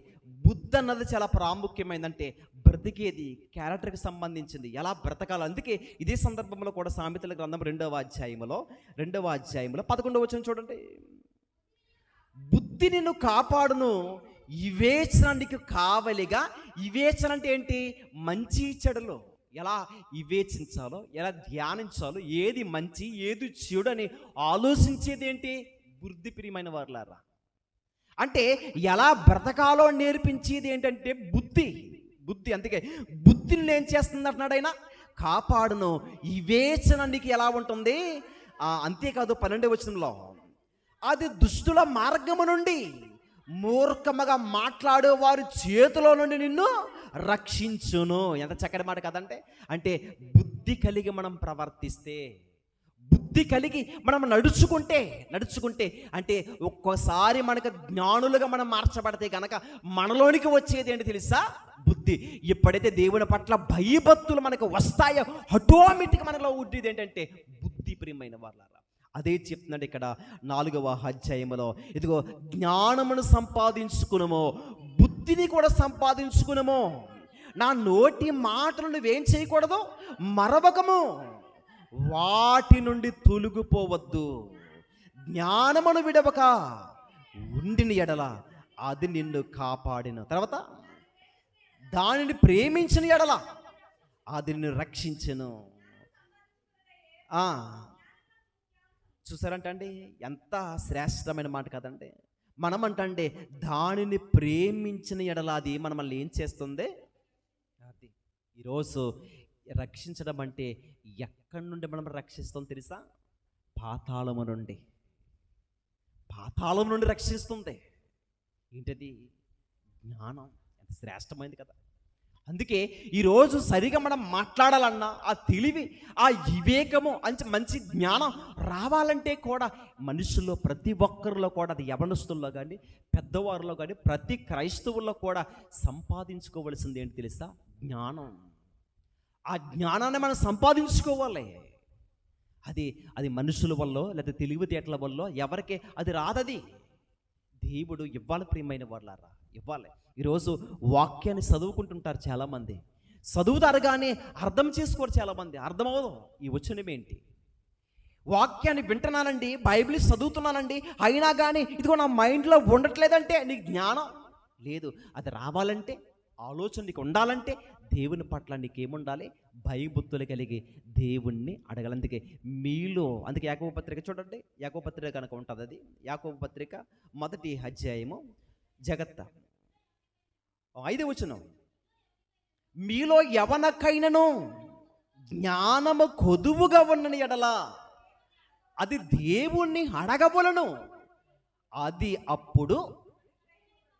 బుద్ధి అన్నది చాలా ప్రాముఖ్యమైందంటే బ్రతికేది క్యారెక్టర్కి సంబంధించింది, ఎలా బ్రతకాలి. అందుకే ఇదే సందర్భంలో కూడా సామెతల గ్రంథం 2వ అధ్యాయంలో 11వ వచనం చూడండి. బుద్ధి నిన్ను కాపాడును, వివేచన నీకు కావలిగా. వివేచన అంటే ఏంటి? మంచి చెడులో ఎలా వివేచించాలో, ఎలా ధ్యానించాలో, ఏది మంచి ఏది చెడు అని ఆలోచించేది ఏంటి? బుద్ధి ప్రియమైన వారులారా. అంటే ఎలా బ్రతకాలో నేర్పించేది ఏంటంటే బుద్ధి. అందుకే బుద్ధిని ఏం చేస్తుంది అంటున్నాడు ఆయన? కాపాడును. వివేచన నీకు ఎలా ఉంటుంది? అంతేకాదు 12వ వచనంలో, అది దుష్టుల మార్గము నుండి, మూర్ఖముగా మాట్లాడే వారి చేతిలో నుండి నిన్ను రక్షించును. ఎంత చక్కటి మాట కదంటే. అంటే బుద్ధి కలిగి మనం ప్రవర్తిస్తే, బుద్ధి కలిగి మనం నడుచుకుంటే అంటే ఒక్కోసారి మనకు జ్ఞానులుగా మనం మార్చబడితే కనుక మనలోనికి వచ్చేది ఏంటి తెలుసా? బుద్ధి. ఎప్పుడైతే దేవుని పట్ల భయభక్తులు మనకు వస్తాయో ఆటోమేటిక్గా మనలో ఉండేది ఏంటంటే బుద్ధి ప్రియమైన వాళ్ళారా. అదే చెప్తున్నాడు ఇక్కడ 4వ అధ్యాయంలో. ఇదిగో జ్ఞానమును సంపాదించుకునము, బుద్ధిని కూడా సంపాదించుకునము. నా నోటి మాటలు నువ్వేం చేయకూడదు? మరవకము, వాటి నుండి తొలగిపోవద్దు. జ్ఞానమును విడవక ఉండిన ఎడల అది నిన్ను కాపాడిన. తర్వాత దానిని ప్రేమించిన ఎడల అది నిన్ను రక్షించను. చూసారంట అండి, ఎంత శ్రేష్టమైన మాట కదండి. మనం అంటే దానిని ప్రేమించిన ఎడల అది మనల్ని ఏం చేస్తుంది? అది ఈరోజు రక్షించడం అంటే ఎక్కడి నుండి మనం రక్షిస్తాం తెలుసా? పాతాళము నుండి రక్షిస్తుంది. ఏంటది? జ్ఞానం. ఎంత శ్రేష్టమైంది కదా. అందుకే ఈరోజు సరిగా మనం మాట్లాడాలన్నా ఆ తెలివి, ఆ వివేకము, మంచి జ్ఞానం రావాలంటే కూడా మనుషుల్లో ప్రతి ఒక్కరిలో కూడా, అది యవనస్తుల్లో కానీ పెద్దవారిలో కానీ ప్రతి క్రైస్తవుల్లో కూడా సంపాదించుకోవలసింది ఏంటి తెలుసా? జ్ఞానం. ఆ జ్ఞానాన్ని మనం సంపాదించుకోవాలి. అది మనుషుల వల్ల లేదా తెలివితేటల వల్ల ఎవరికి అది రాదది. దేవుడు ఇవ్వాలి ప్రియమైన వాళ్ళారా, ఇవ్వాలి. ఈరోజు వాక్యాన్ని చదువుకుంటుంటారు చాలామంది, చదువుతారు కానీ అర్థం చేసుకోరు చాలామంది. అర్థమవదు ఈ వచనం ఏంటి. వాక్యాన్ని వింటున్నానండి, బైబిల్ చదువుతున్నానండి, అయినా కానీ ఇదిగో నా మైండ్లో ఉండట్లేదంటే నీకు జ్ఞానం లేదు. అది రావాలంటే, ఆలోచన నీకు ఉండాలంటే దేవుని పట్ల నీకేముండాలి? భయభక్తులు కలిగి దేవుణ్ణి అడగాలి. అందుకే యాకోబు పత్రిక చూడండి, యాకోబు పత్రిక కనుక ఉంటుంది. అది యాకోబు పత్రిక 1వ అధ్యాయము జగత్త 5వ వచనం. మీలో ఎవనకైనను జ్ఞానము కొదువుగా ఉన్నని ఎడల అది దేవుణ్ణి అడగవలను, అది అప్పుడు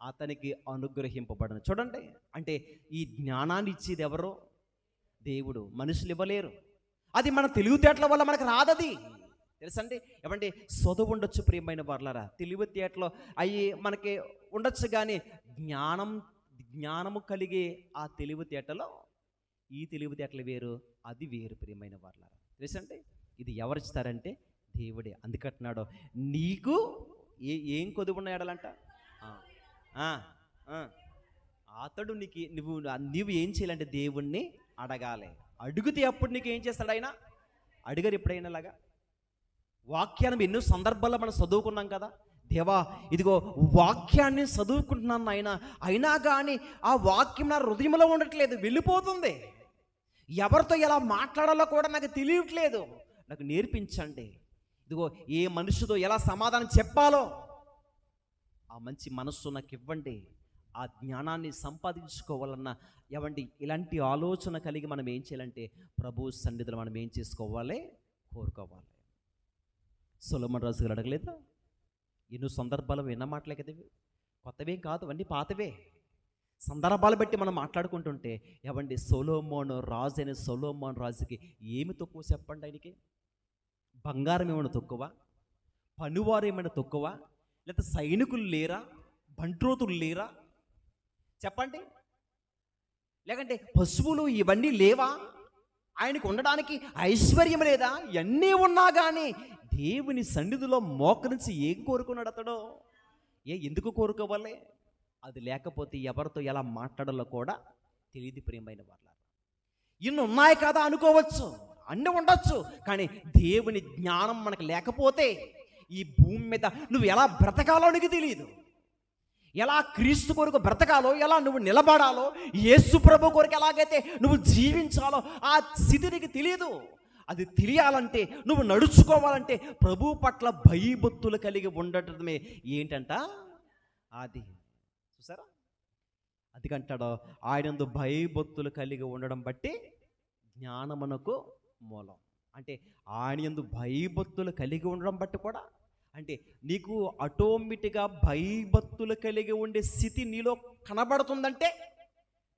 అతనికి అనుగ్రహింపబడను. చూడండి, అంటే ఈ జ్ఞానాన్ని ఇచ్చేది ఎవరో? దేవుడు. మనుషులు ఇవ్వలేరు. అది మన తెలివితేటల వల్ల మనకు రాదది, తెలుసండి. ఏమంటే చదువు ఉండొచ్చు ప్రియమైన వాళ్ళారా, తెలివితేటలు అవి మనకి ఉండొచ్చు, కానీ జ్ఞానము కలిగే ఆ తెలివితేటలో ఈ తెలివితేటలు వేరు, అది వేరు ప్రియమైన వాళ్ళారా, తెలుసండి. ఇది ఎవరిస్తారంటే దేవుడే. అందుకంటున్నాడు, నీకు ఏం కొదువు ఉన్నాయాడంట? అతడు నువ్వు ఏం చేయాలంటే దేవుణ్ణి అడగాలి. అడిగితే అప్పుడు నీకు ఏం చేస్తాడు ఆయన? అడిగారు ఎప్పుడైనా లాగా? వాక్యాన్ని ఎన్నో సందర్భాల్లో మనం చదువుకున్నాం కదా. దేవా, ఇదిగో వాక్యాన్ని చదువుకుంటున్నాను ఆయన, అయినా కానీ ఆ వాక్యం నా హృదయంలో ఉండట్లేదు, వెళ్ళిపోతుంది. ఎవరితో ఎలా మాట్లాడాలో కూడా నాకు తెలియట్లేదు, నాకు నేర్పించండి. ఇదిగో ఏ మనుషుతో ఎలా సమాధానం చెప్పాలో ఆ మంచి మనస్సు నాకు ఇవ్వండి. ఆ జ్ఞానాన్ని సంపాదించుకోవాలన్నా ఇవ్వండి. ఇలాంటి ఆలోచన కలిగి మనం ఏం చేయాలంటే ప్రభు సన్నిధిలో మనం ఏం చేసుకోవాలి? కోరుకోవాలి. సొలొమోను రాజు గారు అడగలేదా? ఎన్నో సందర్భాలు విన్న మాటలే కదా, కొత్తవేం కాదు, అన్నీ పాతవే. సందర్భాలు బట్టి మనం మాట్లాడుకుంటుంటే ఏవండి, సొలొమోను రాజు అయిన సొలొమోను రాజుకి ఏమి తక్కువ చెప్పండి? ఆయనకి బంగారం ఏమైనా తక్కువ? పనివారు ఏమైనా తక్కువ? లేకపోతే సైనికులు లేరా? బంట్రోతులు లేరా? చెప్పండి. లేకంటే పశువులు ఇవన్నీ లేవా? ఆయనకు ఉండడానికి ఐశ్వర్యం లేదా? ఇవన్నీ ఉన్నా కానీ దేవుని సన్నిధిలో మోకరించి ఏం కోరుకున్నాడు అతడు? ఎందుకు కోరుకోవాలి? అది లేకపోతే ఎవరితో ఎలా మాట్లాడాలో కూడా తెలియదు ప్రియమైన వాళ్ళ. ఇన్ని ఉన్నాయి కదా అనుకోవచ్చు, అన్నీ ఉండొచ్చు, కానీ దేవుని జ్ఞానం మనకు లేకపోతే ఈ భూమి మీద నువ్వు ఎలా బ్రతకాలో నీకు తెలియదు. ఎలా క్రీస్తు కొరకు బ్రతకాలో, ఎలా నువ్వు నిలబడాలో, యేసు ప్రభు కొరకు ఎలాగైతే నువ్వు జీవించాలో ఆ స్థితి నీకు తెలియదు. అది తెలియాలంటే, నువ్వు నడుచుకోవాలంటే ప్రభు పట్ల భయభక్తులు కలిగి ఉండటమే ఏంటంట అది. చూసారా, అందుకంటాడు ఆయనందు భయభక్తులు కలిగి ఉండడం బట్టి జ్ఞానమునకు మూలం. అంటే ఆయనందు భయభక్తులు కలిగి ఉండడం బట్టి కూడా, అంటే నీకు ఆటోమేటిక్గా భయభక్తులు కలిగి ఉండే స్థితి నీలో కనబడుతుందంటే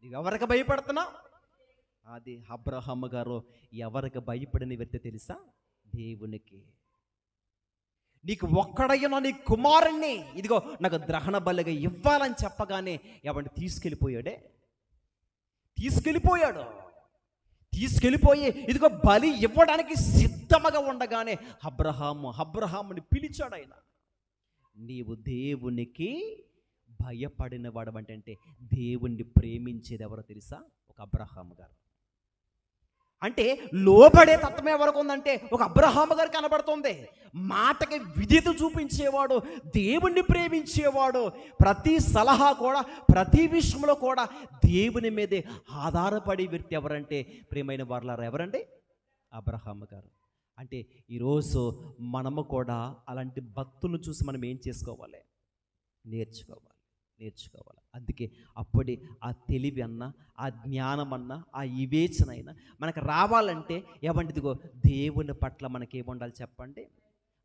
నీవు ఎవరికి భయపడుతున్నావు? అది అబ్రహాము గారు ఎవరికి భయపడిన వ్యక్తి తెలుసా? దేవునికి. నీకు ఒక్కడయ్యనో నీ కుమారుణ్ణి ఇదిగో నాకు దహన బలిగా ఇవ్వాలని చెప్పగానే ఎవరిని తీసుకెళ్ళిపోయి ఇదిగో బలి ఇవ్వడానికి సిద్ధముగా ఉండగానే అబ్రహాముని పిలిచాడు ఆయన. నీవు దేవునికి భయపడిన వాడు అంటే దేవుణ్ణి ప్రేమించేది ఎవరో తెలుసా? ఒక అబ్రహాము గారు. అంటే లోబడే తత్వం ఎవరికి ఉందంటే ఒక అబ్రహాము గారు కనబడుతుంది. మాటకి విధేయత చూపించేవాడు, దేవుణ్ణి ప్రేమించేవాడు, ప్రతి సలహా కూడా, ప్రతి విషయంలో కూడా దేవుని మీదే ఆధారపడే వ్యక్తి ఎవరంటే ప్రియమైన వారలారా ఎవరండి? అబ్రహాము గారు. అంటే ఈరోజు మనము కూడా అలాంటి భక్తులను చూసి మనం ఏం చేసుకోవాలి? నేర్చుకోవాలి. అందుకే అప్పుడే ఆ తెలివి అన్నా, ఆ జ్ఞానం అన్నా, ఆ వివేచన అయినా మనకు రావాలంటే ఏమంటిదిగో దేవుని పట్ల మనకేముండాలి చెప్పండి?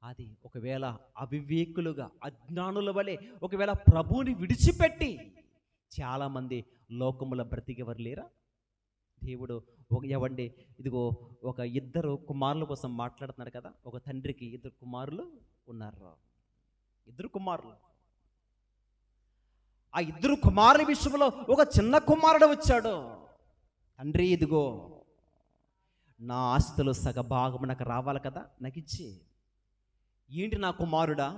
అది ఒకవేళ అవివేకులుగా, అజ్ఞానుల వలె ఒకవేళ ప్రభువుని విడిచిపెట్టి చాలామంది లోకముల బ్రతికెవరు లేరా? దేవుడు ఎవండి ఇదిగో ఒక ఇద్దరు కుమారుల కోసం మాట్లాడుతున్నారు కదా. ఒక తండ్రికి ఇద్దరు కుమారులు ఉన్నారు. ఆ ఇద్దరు కుమారుల విషయంలో ఒక చిన్న కుమారుడు వచ్చాడు. తండ్రి ఇదిగో నా ఆస్తులు సగభాగం నాకు రావాలి కదా, నాకు ఇచ్చి. ఏంటి నా కుమారుడా,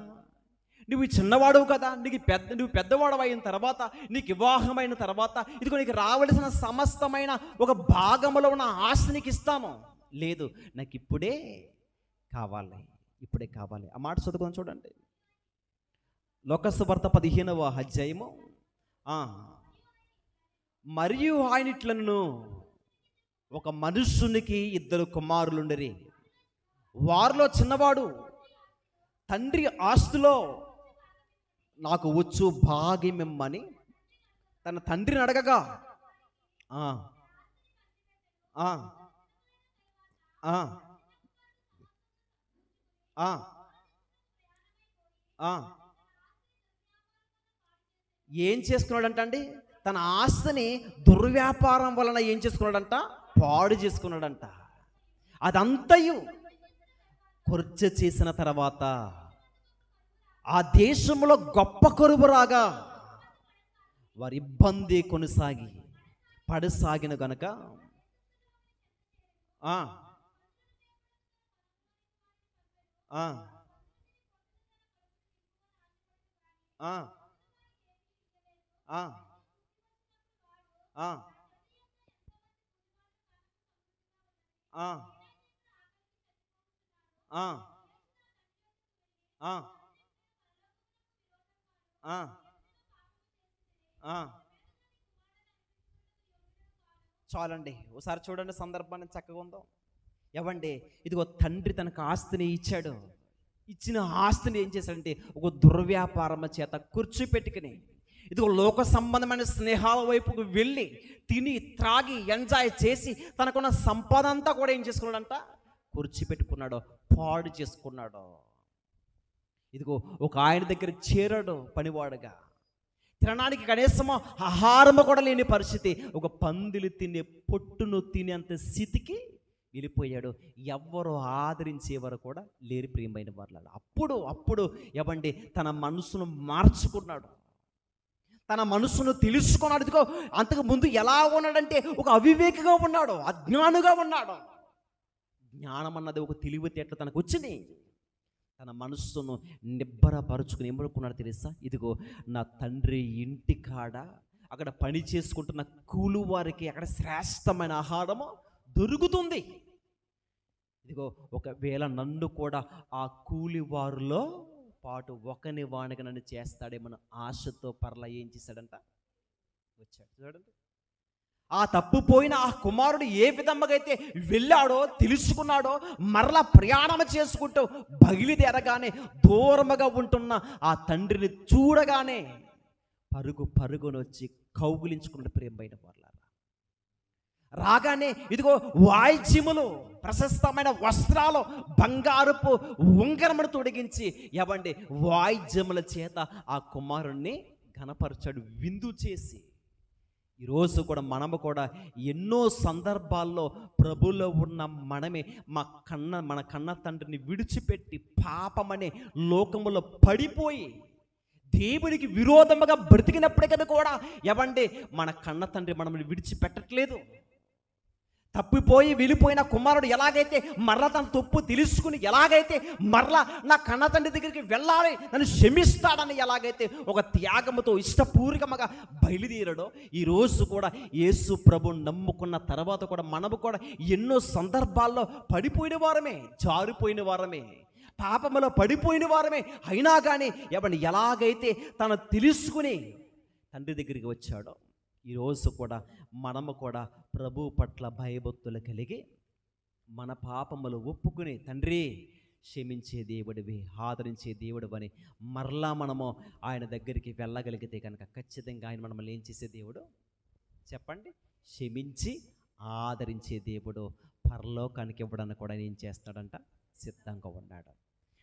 నువ్వు చిన్నవాడవు కదా, నువ్వు పెద్దవాడు అయిన తర్వాత, నీకు వివాహమైన తర్వాత ఇదిగో నీకు రావలసిన సమస్తమైన ఒక భాగంలో ఉన్న ఆస్తి నీకు ఇస్తాను. లేదు, నాకు ఇప్పుడే కావాలి. ఆ మాట చదువుకొని చూడండి. లోకసువార్త 15వ అధ్యాయము. మరియు ఆయన ఇట్లను, ఒక మనుష్యునికి ఇద్దరు కుమారులుండరి. వారిలో చిన్నవాడు తండ్రి ఆస్తిలో నాకు వచ్చు భాగ్యమిమ్మని తన తండ్రిని అడగగా ఏం చేసుకున్నాడంట అండి? తన ఆస్తిని దుర్వ్యాపారం వలన ఏం చేసుకున్నాడంట? పాడు చేసుకున్నాడంట. అదంతయు ఖర్చు చేసిన తర్వాత ఆ దేశంలో గొప్ప కరువు రాగా వారి ఇబ్బంది పడసాగిన గనుక చాలండి, ఒకసారి చూడండి సందర్భాన్ని చక్కగా ఉందో. ఎవండి ఇదిగో తండ్రి తనకు ఆస్తిని ఇచ్చాడు. ఇచ్చిన ఆస్తిని ఏం చేశాడంటే ఒక దుర్వ్యాపారం చేత కూర్చోపెట్టుకుని ఇదిగో లోక సంబంధమైన స్నేహాల వైపుకు వెళ్ళి తిని త్రాగి ఎంజాయ్ చేసి తనకున్న సంపద అంతా కూడా ఏం చేసుకున్నాడంట? కూర్చిపెట్టుకున్నాడు, పాడు చేసుకున్నాడు. ఇదిగో ఒక ఆయన దగ్గర చేరాడు పనివాడుగా. తినడానికి కనీసము ఆహారము కూడా లేని పరిస్థితి. ఒక పందులు తినే పొట్టును తినేంత స్థితికి వెళ్ళిపోయాడు. ఎవ్వరు ఆదరించేవారు కూడా లేరు ప్రియమైన వాళ్ళ. అప్పుడు ఎవండి తన మనసును మార్చుకున్నాడు. తన మనసును తెలుసుకున్నాడు. ఇదిగో అంతకు ముందు ఎలా ఉన్నాడంటే ఒక అవివేకిగా ఉన్నాడు, అజ్ఞానుగా ఉన్నాడు. జ్ఞానం అన్నది ఒక తెలివితేటలు తనకు వచ్చింది. తన మనస్సును నిబ్బరపరుచుకుని ఏమనుకున్నాడు తెలుసా? ఇదిగో నా తండ్రి ఇంటి కాడ అక్కడ పని చేసుకుంటున్న కూలి వారికి అక్కడ శ్రేష్టమైన ఆహారము దొరుకుతుంది. ఇదిగో ఒకవేళ నన్ను కూడా ఆ కూలి వారిలో పాటు ఒకని వానిగా నన్ను చేస్తాడేమో ఆశతో పర్లా ఏం చేశాడంట, వచ్చాడు. చూడండి, ఆ తప్పుపోయిన ఆ కుమారుడు ఏ విధంగా అయితే వెళ్ళాడో తెలుసుకున్నాడో మరలా ప్రయాణం చేసుకుంటూ బయలుదేరగానే దూరముగా ఉంటున్న ఆ తండ్రిని చూడగానే పరుగునొచ్చి కౌగులించుకున్న ప్రేమైన వాళ్ళారా. రాగానే ఇదిగో వాయిద్యములు, ప్రశస్తమైన వస్త్రాలు, బంగారపు ఉంగరమును తొడిగించి ఎవండి వాయిద్యముల చేత ఆ కుమారుణ్ణి ఘనపరచాడు, విందు చేసి. ఈరోజు కూడా మనము కూడా ఎన్నో సందర్భాల్లో ప్రభులో ఉన్న మనమే మన కన్న తండ్రిని విడిచిపెట్టి పాపమనే లోకములో పడిపోయి దేవునికి విరోధముగా బ్రతికినప్పటికీ కూడా ఎవండి మన కన్న తండ్రి మనల్ని విడిచిపెట్టట్లేదు. తప్పిపోయి వెళ్ళిపోయిన కుమారుడు ఎలాగైతే మరలా తన తప్పు తెలుసుకుని ఎలాగైతే మరలా నా కన్న తండ్రి దగ్గరికి వెళ్ళాలి, నన్ను క్షమిస్తాడని ఎలాగైతే ఒక త్యాగముతో ఇష్టపూర్వకంగా బయలుదేరాడో, ఈరోజు కూడా యేసు ప్రభు నమ్ముకున్న తర్వాత కూడా మనము కూడా ఎన్నో సందర్భాల్లో పడిపోయిన వారమే, జారిపోయిన వారమే, పాపములో పడిపోయిన వారమే. అయినా కానీ ఎవరిని ఎలాగైతే తను తెలుసుకుని తండ్రి దగ్గరికి వచ్చాడో, ఈరోజు కూడా మనము కూడా ప్రభు పట్ల భయభక్తులు కలిగి మన పాపములు ఒప్పుకుని తండ్రి క్షమించే దేవుడివి, ఆదరించే దేవుడు అని మరలా మనము ఆయన దగ్గరికి వెళ్ళగలిగితే కనుక ఖచ్చితంగా ఆయన మనల్ని ఏం చేసే దేవుడు చెప్పండి? క్షమించి ఆదరించే దేవుడు. పరలోకానికి ఇవ్వడానికి కూడా ఏం చేస్తాడంట? సిద్ధంగా ఉన్నాడు.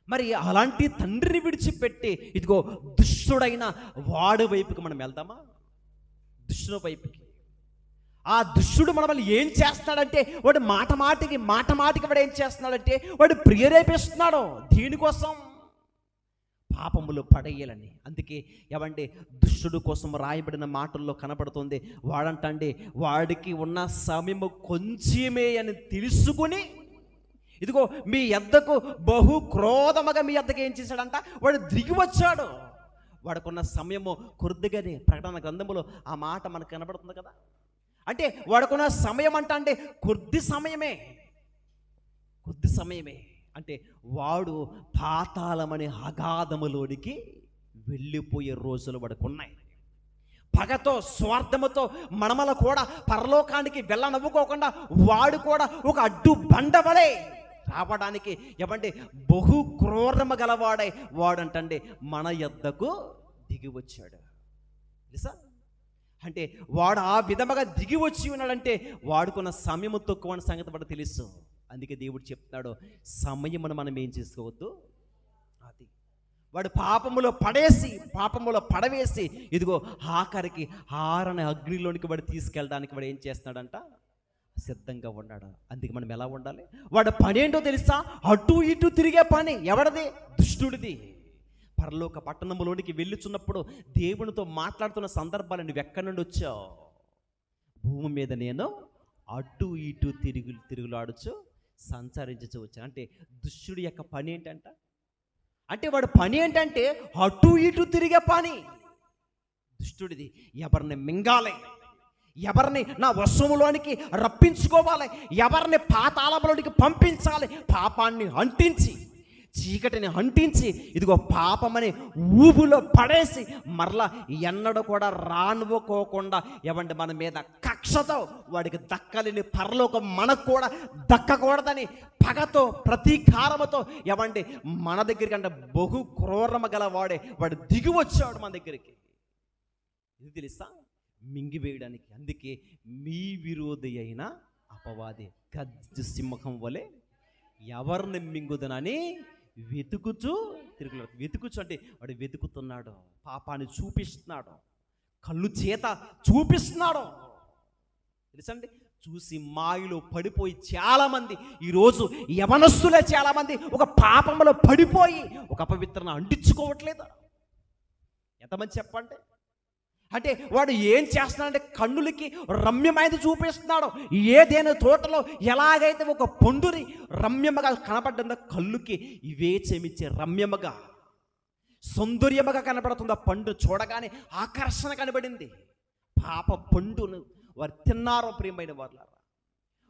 మరి అలాంటి తండ్రిని విడిచిపెట్టి ఇదిగో దుష్టుడైన వాడి వైపుకి మనం వెళ్దామా? దుష్టుల వైపుకి. ఆ దుష్టుడు మనల్ని ఏం చేస్తున్నాడంటే వాడు మాట మాటికి వాడు ఏం చేస్తున్నాడంటే వాడు ప్రేరేపిస్తున్నాడు దీనికోసం, పాపములు పడేయాలని. అందుకే ఏమంటే దుష్టుడు కోసం రాయబడిన మాటల్లో కనపడుతుంది. వాడంటండి వాడికి ఉన్న సమయము కొంచెమే అని తెలుసుకుని ఇదిగో మీ యొద్దకు బహు క్రోధముగా మీ యొద్దకు ఏం చేశాడంట? వాడు దిగి వచ్చాడు. వాడుకున్న సమయము కొద్దిగానే. ప్రకటన గ్రంథములో ఆ మాట మనకు కనబడుతుంది కదా. అంటే వాడుకున్న సమయం అంటే కొద్ది సమయమే అంటే వాడు పాతాళమనే అగాధములోనికి వెళ్ళిపోయే రోజులు వాడుకున్నాయి. పగతో స్వార్థముతో మనమల కూడా పరలోకానికి వెళ్ళనవ్వుకోకుండా వాడు కూడా ఒక అడ్డు బండవలే రావడానికి ఏమంటే బహు క్రూరమ గలవాడై వాడంటండి మన యొద్దకు దిగి వచ్చాడు. తెలుసా? అంటే వాడు ఆ విధముగా దిగి వచ్చి ఉన్నాడంటే వాడుకున్న సమయము తక్కువ అనే సంగతి వాడు తెలుసు. అందుకే దేవుడు చెప్తున్నాడు, సమయమును మనం ఏం చేసుకోవద్దు. అది వాడు పాపములో పడవేసి ఇదిగో ఆఖరికి ఆరని అగ్నిలోనికి వాడు తీసుకెళ్ళడానికి వాడు ఏం చేస్తున్నాడంట? సిద్ధంగా ఉన్నాడు. అందుకే మనం ఎలా ఉండాలి? వాడు పని ఏంటో తెలుసా? అటు ఇటు తిరిగే పని. ఎవరిది? దుష్టుడిది. పరలోక పట్టణంలోనికి వెళ్ళుచున్నప్పుడు దేవునితో మాట్లాడుతున్న సందర్భాలు నువ్వు ఎక్కడి నుండి వచ్చావు? భూమి మీద నేను అటు ఇటు తిరుగులాడుచు సంచరించు వచ్చాను. అంటే దుష్టుడి యొక్క పని ఏంటంట? అంటే వాడు పని ఏంటంటే అటు ఇటు తిరిగే పని దుష్టుడిది. ఎవరిని మింగాలి, ఎవరిని నా వశములోనికి రప్పించుకోవాలి, ఎవరిని పాతాళంలోనికి పంపించాలి, పాపాన్ని అంటించి చీకటిని అంటించి ఇదిగో పాపమని ఊబులో పడేసి మరలా ఎన్నడూ కూడా రానుకోకుండా ఎవండి మన మీద కక్షతో వాడికి దక్కలేని పరలోకం మనకు కూడా దక్కకూడదని పగతో ప్రతీకారముతో ఎవండి మన దగ్గరికి అంటే బహు క్రూరమ గల వాడు దిగి వచ్చాడు మన దగ్గరికి. ఇది తెలుసా? మింగివేయడానికి. అందుకే మీ విరోధి అయిన అపవాది గజ్జు సింహం వలె ఎవరిని మింగుదనని వెతుకుచు అంటే వాడు వెతుకుతున్నాడు, పాపాన్ని చూపిస్తున్నాడు, కళ్ళు చేత చూపిస్తున్నాడు. తెలుసండి? చూసి మాయలో పడిపోయి చాలామంది ఈరోజు యవనస్తులే చాలామంది ఒక పాపంలో పడిపోయి ఒక అపవిత్రను అంటించుకోవట్లేదు. ఎంతమంది చెప్పండి? అంటే వాడు ఏం చేస్తున్నాడంటే కన్నులకి రమ్యమైనది చూపిస్తున్నాడు. ఏదైనా తోటలో ఎలాగైతే ఒక పండుని రమ్యముగా కనపడ్డందో కళ్ళుకి ఇవే చెమిచ్చే రమ్యముగా సౌందర్యముగా కనపడుతుంది. ఆ పండు చూడగానే ఆకర్షణ కనబడింది. పాప పండును వారు తిన్నారో ప్రియమైన వాళ్ళారా,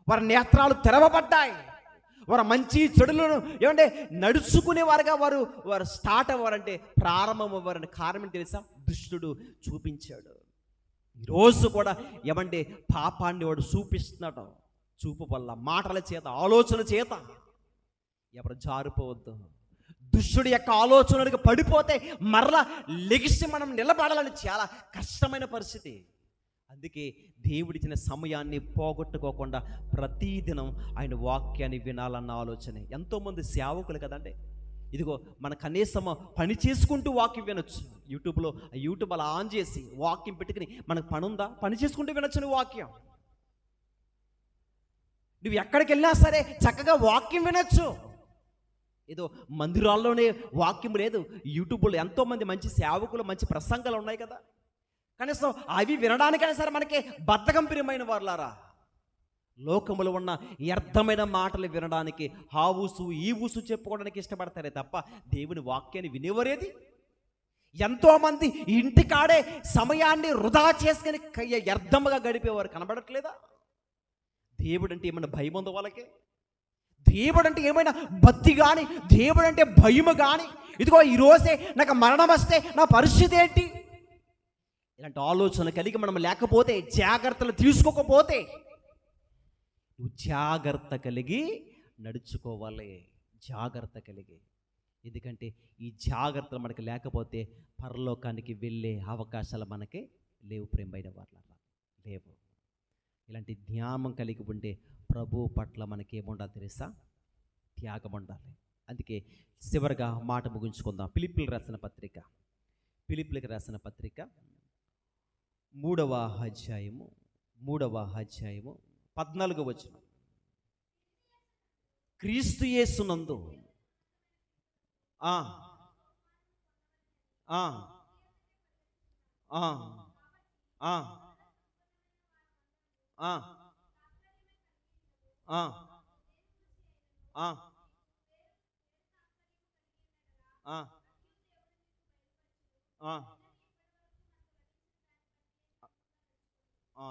వారి నేత్రాలు తెరవబడ్డాయి. వారు మంచి చెడులను ఏమంటే నడుచుకునేవారుగా వారు స్టార్ట్ అవ్వారంటే ప్రారంభం అవ్వారంటే కారణం తెలుసా? దుష్టుడు చూపించాడు. ఈరోజు కూడా ఏమంటే పాపాన్ని వాడు చూపిస్తున్నాడు. చూపు వల్ల, మాటల చేత, ఆలోచన చేత ఎవరు జారిపోవద్దు. దుష్టుడి యొక్క ఆలోచనలకు పడిపోతే మరలా లెగిసి మనం నిలబడాలని చాలా కష్టమైన పరిస్థితి. అందుకే దేవుడిచ్చిన సమయాన్ని పోగొట్టుకోకుండా ప్రతిదినం ఆయన వాక్యాన్ని వినాలన్న ఆలోచనే. ఎంతోమంది సేవకులు కదండి, ఇదిగో మన కనీసం పని చేసుకుంటూ వాక్యం వినొచ్చు. యూట్యూబ్ అలా ఆన్ చేసి వాక్యం పెట్టుకుని మనకు పని ఉందా, పని చేసుకుంటూ వినొచ్చు నువ్వు వాక్యం. నువ్వు ఎక్కడికి వెళ్ళినా సరే చక్కగా వాక్యం వినొచ్చు. ఏదో మందిరాల్లోనే వాక్యం లేదు, యూట్యూబ్లో ఎంతోమంది మంచి సేవకులు మంచి ప్రసంగాలు ఉన్నాయి కదా, కనీసం అవి వినడానికైనా సరే మనకి బద్ధకం ప్రియమైన వాళ్ళారా. లోకములో ఉన్న వ్యర్థమైన మాటలు వినడానికి హావుసు ఈ ఊసు చెప్పుకోవడానికి ఇష్టపడతారే తప్ప దేవుని వాక్యాన్ని వినేవరేది. ఎంతోమంది ఇంటికాడే సమయాన్ని వృధా చేసుకుని వ్యర్థముగా గడిపేవారు కనబడట్లేదా? దేవుడు అంటే ఏమైనా భయం ఉందో వాళ్ళకి? దేవుడు అంటే ఏమైనా భక్తి కానీ, దేవుడు అంటే భయము కానీ, ఇదిగో ఈరోజే నాకు మరణం వస్తే నా పరిస్థితి ఏంటి, ఇలాంటి ఆలోచన కలిగి మనం లేకపోతే, జాగ్రత్తలు తీసుకోకపోతే, నువ్వు జాగ్రత్త కలిగి నడుచుకోవాలి. జాగ్రత్త కలిగి, ఎందుకంటే ఈ జాగ్రత్తలు మనకి లేకపోతే పరలోకానికి వెళ్ళే అవకాశాలు మనకి లేవు ప్రేమైన వాళ్ళ, లేవు. ఇలాంటి జ్ఞానం కలిగి ఉంటే ప్రభు పట్ల మనకి ఏముండాలి తెలుసా? త్యాగం ఉండాలి. అందుకే చివరిగా మాట ముగించుకుందాం. ఫిలిప్పీలకు రాసిన పత్రిక 3వ అధ్యాయము 14వ వచనం. క్రీస్తు యేసునందు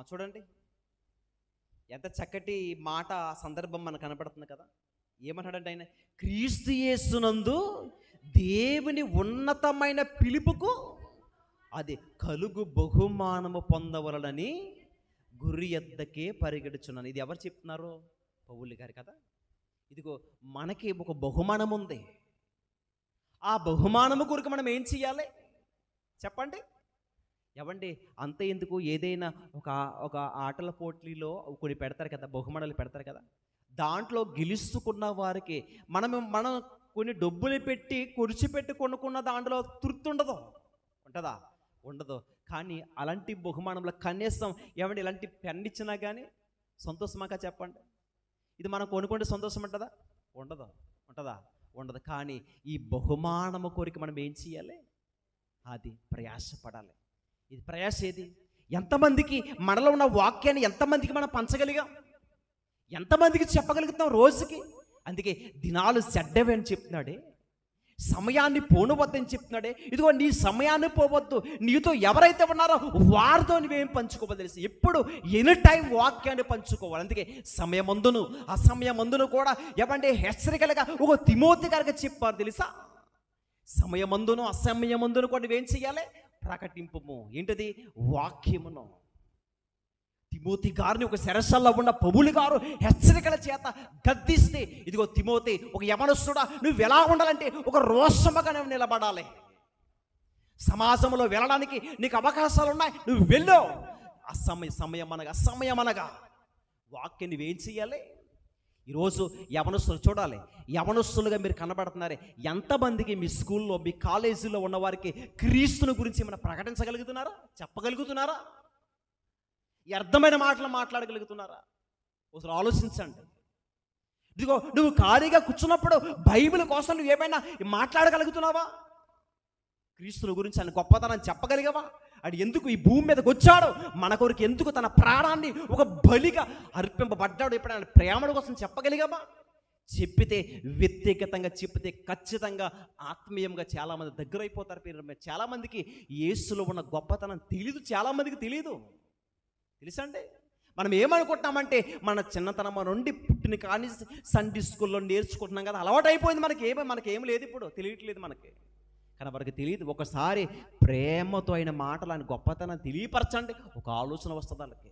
చూడండి ఎంత చక్కటి మాట, సందర్భం మనకు కనపడుతుంది కదా. ఏమంటాడంటే ఆయన, క్రీస్తు యేసునందు దేవుని ఉన్నతమైన పిలుపుకు అది కలుగు బహుమానము పొందవలనని గురి ఎద్దకే పరిగెడుచున్నాను. ఇది ఎవరు చెప్తున్నారు? పౌలు గారు కదా. ఇదిగో మనకి ఒక బహుమానం ఉంది. ఆ బహుమానము కొరకు మనం ఏం చెయ్యాలి చెప్పండి? ఎవండి అంత ఎందుకు, ఏదైనా ఒక ఆటల పోటీలో కొన్ని పెడతారు కదా, బహుమానాలు పెడతారు కదా, దాంట్లో గెలుచుకున్న వారికి మనం కొన్ని డబ్బులు పెట్టి పెట్టి కొనుక్కున్న దాంట్లో తృప్తి ఉంటుందా? ఉండదు. కానీ అలాంటి బహుమానంలో కనీసం ఏమంటే ఇలాంటి పెన్ ఇచ్చినా కానీ సంతోషమాక చెప్పండి. ఇది మనం కొనుక్కుంటే సంతోషం ఉంటుందా? ఉండదు. కానీ ఈ బహుమానము కోరిక మనం ఏం చేయాలి? అది ప్రయాసపడాలి. ఇది ప్రయాస ఏది? ఎంతమందికి మనలో ఉన్న వాక్యాన్ని ఎంతమందికి మనం పంచగలిగాం? ఎంతమందికి చెప్పగలుగుతాం రోజుకి? అందుకే దినాలు చెడ్డవి అని చెప్తున్నాడే, సమయాన్ని పోనవద్దని చెప్తున్నాడే. ఇదిగో నీ సమయాన్ని పోవద్దు, నీతో ఎవరైతే ఉన్నారో వారితో నువ్వేం పంచుకోవాలి తెలుసు, ఎప్పుడు ఎనీ టైం వాక్యాన్ని పంచుకోవాలి. అందుకే సమయమందును అసమయమందును కూడా ఏమంటే హెచ్చరికలుగా ఒక తిమోతి గారికి చెప్పారు తెలుసా. సమయమందును అసమయమందును కూడా నువ్వేం చెయ్యాలి? ప్రకటింపము. ఏంటది? వాక్యమును. తిమోతి గారిని ఒక శరసల్లో ఉన్న పౌలు గారు హెచ్చరికల చేత గద్దిస్తే, ఇదిగో తిమోతి ఒక యవనస్తుడా, నువ్వు ఎలా ఉండాలంటే ఒక రోషముగా నువ్వు నిలబడాలి. సమాజంలో వెళ్ళడానికి నీకు అవకాశాలు ఉన్నాయి, నువ్వు వెళ్ళు. అసమయం అనగా వాక్యం నువ్వేం చెయ్యాలి? ఈరోజు యవనస్తులు చూడాలి, యవనస్తులుగా మీరు కనబడుతున్నారే, ఎంతమందికి మీ స్కూల్లో మీ కాలేజీలో ఉన్నవారికి క్రీస్తుని గురించి ఏమైనా ప్రకటించగలుగుతున్నారా? చెప్పగలుగుతున్నారా? అర్థమైన మాటలు మాట్లాడగలుగుతున్నారా? ఒకసారి ఆలోచించండి. ఇదిగో నువ్వు ఖాళీగా కూర్చున్నప్పుడు బైబిల్ కోసం నువ్వు ఏమైనా మాట్లాడగలుగుతున్నావా? క్రీస్తుని గురించి ఆయన గొప్పతనం చెప్పగలిగావా? అది ఎందుకు ఈ భూమి మీదకి వచ్చాడో, మన కొరకు ఎందుకు తన ప్రాణాన్ని ఒక బలిగా అర్పింపబడ్డాడు, ఎప్పుడైనా ప్రేమల కోసం చెప్పగలిగామా? చెప్పితే, వ్యక్తిగతంగా చెప్పితే ఖచ్చితంగా ఆత్మీయంగా చాలామంది దగ్గర అయిపోతారు. చాలామందికి యేసులో ఉన్న గొప్పతనం తెలీదు, చాలామందికి తెలీదు. తెలుసా అండి? మనం ఏమనుకుంటున్నామంటే మన చిన్నతనం నుండి పుట్టిన కానీ సండే స్కూల్లో నేర్చుకుంటున్నాం కదా, అలవాటు అయిపోయింది. మనకేం లేదు, ఇప్పుడు తెలియట్లేదు మనకి. కానీ వారికి తెలియదు. ఒకసారి ప్రేమతో అయిన మాటలు, ఆయన గొప్పతనం తెలియపరచండి, ఒక ఆలోచన వస్తుంది వాళ్ళకి.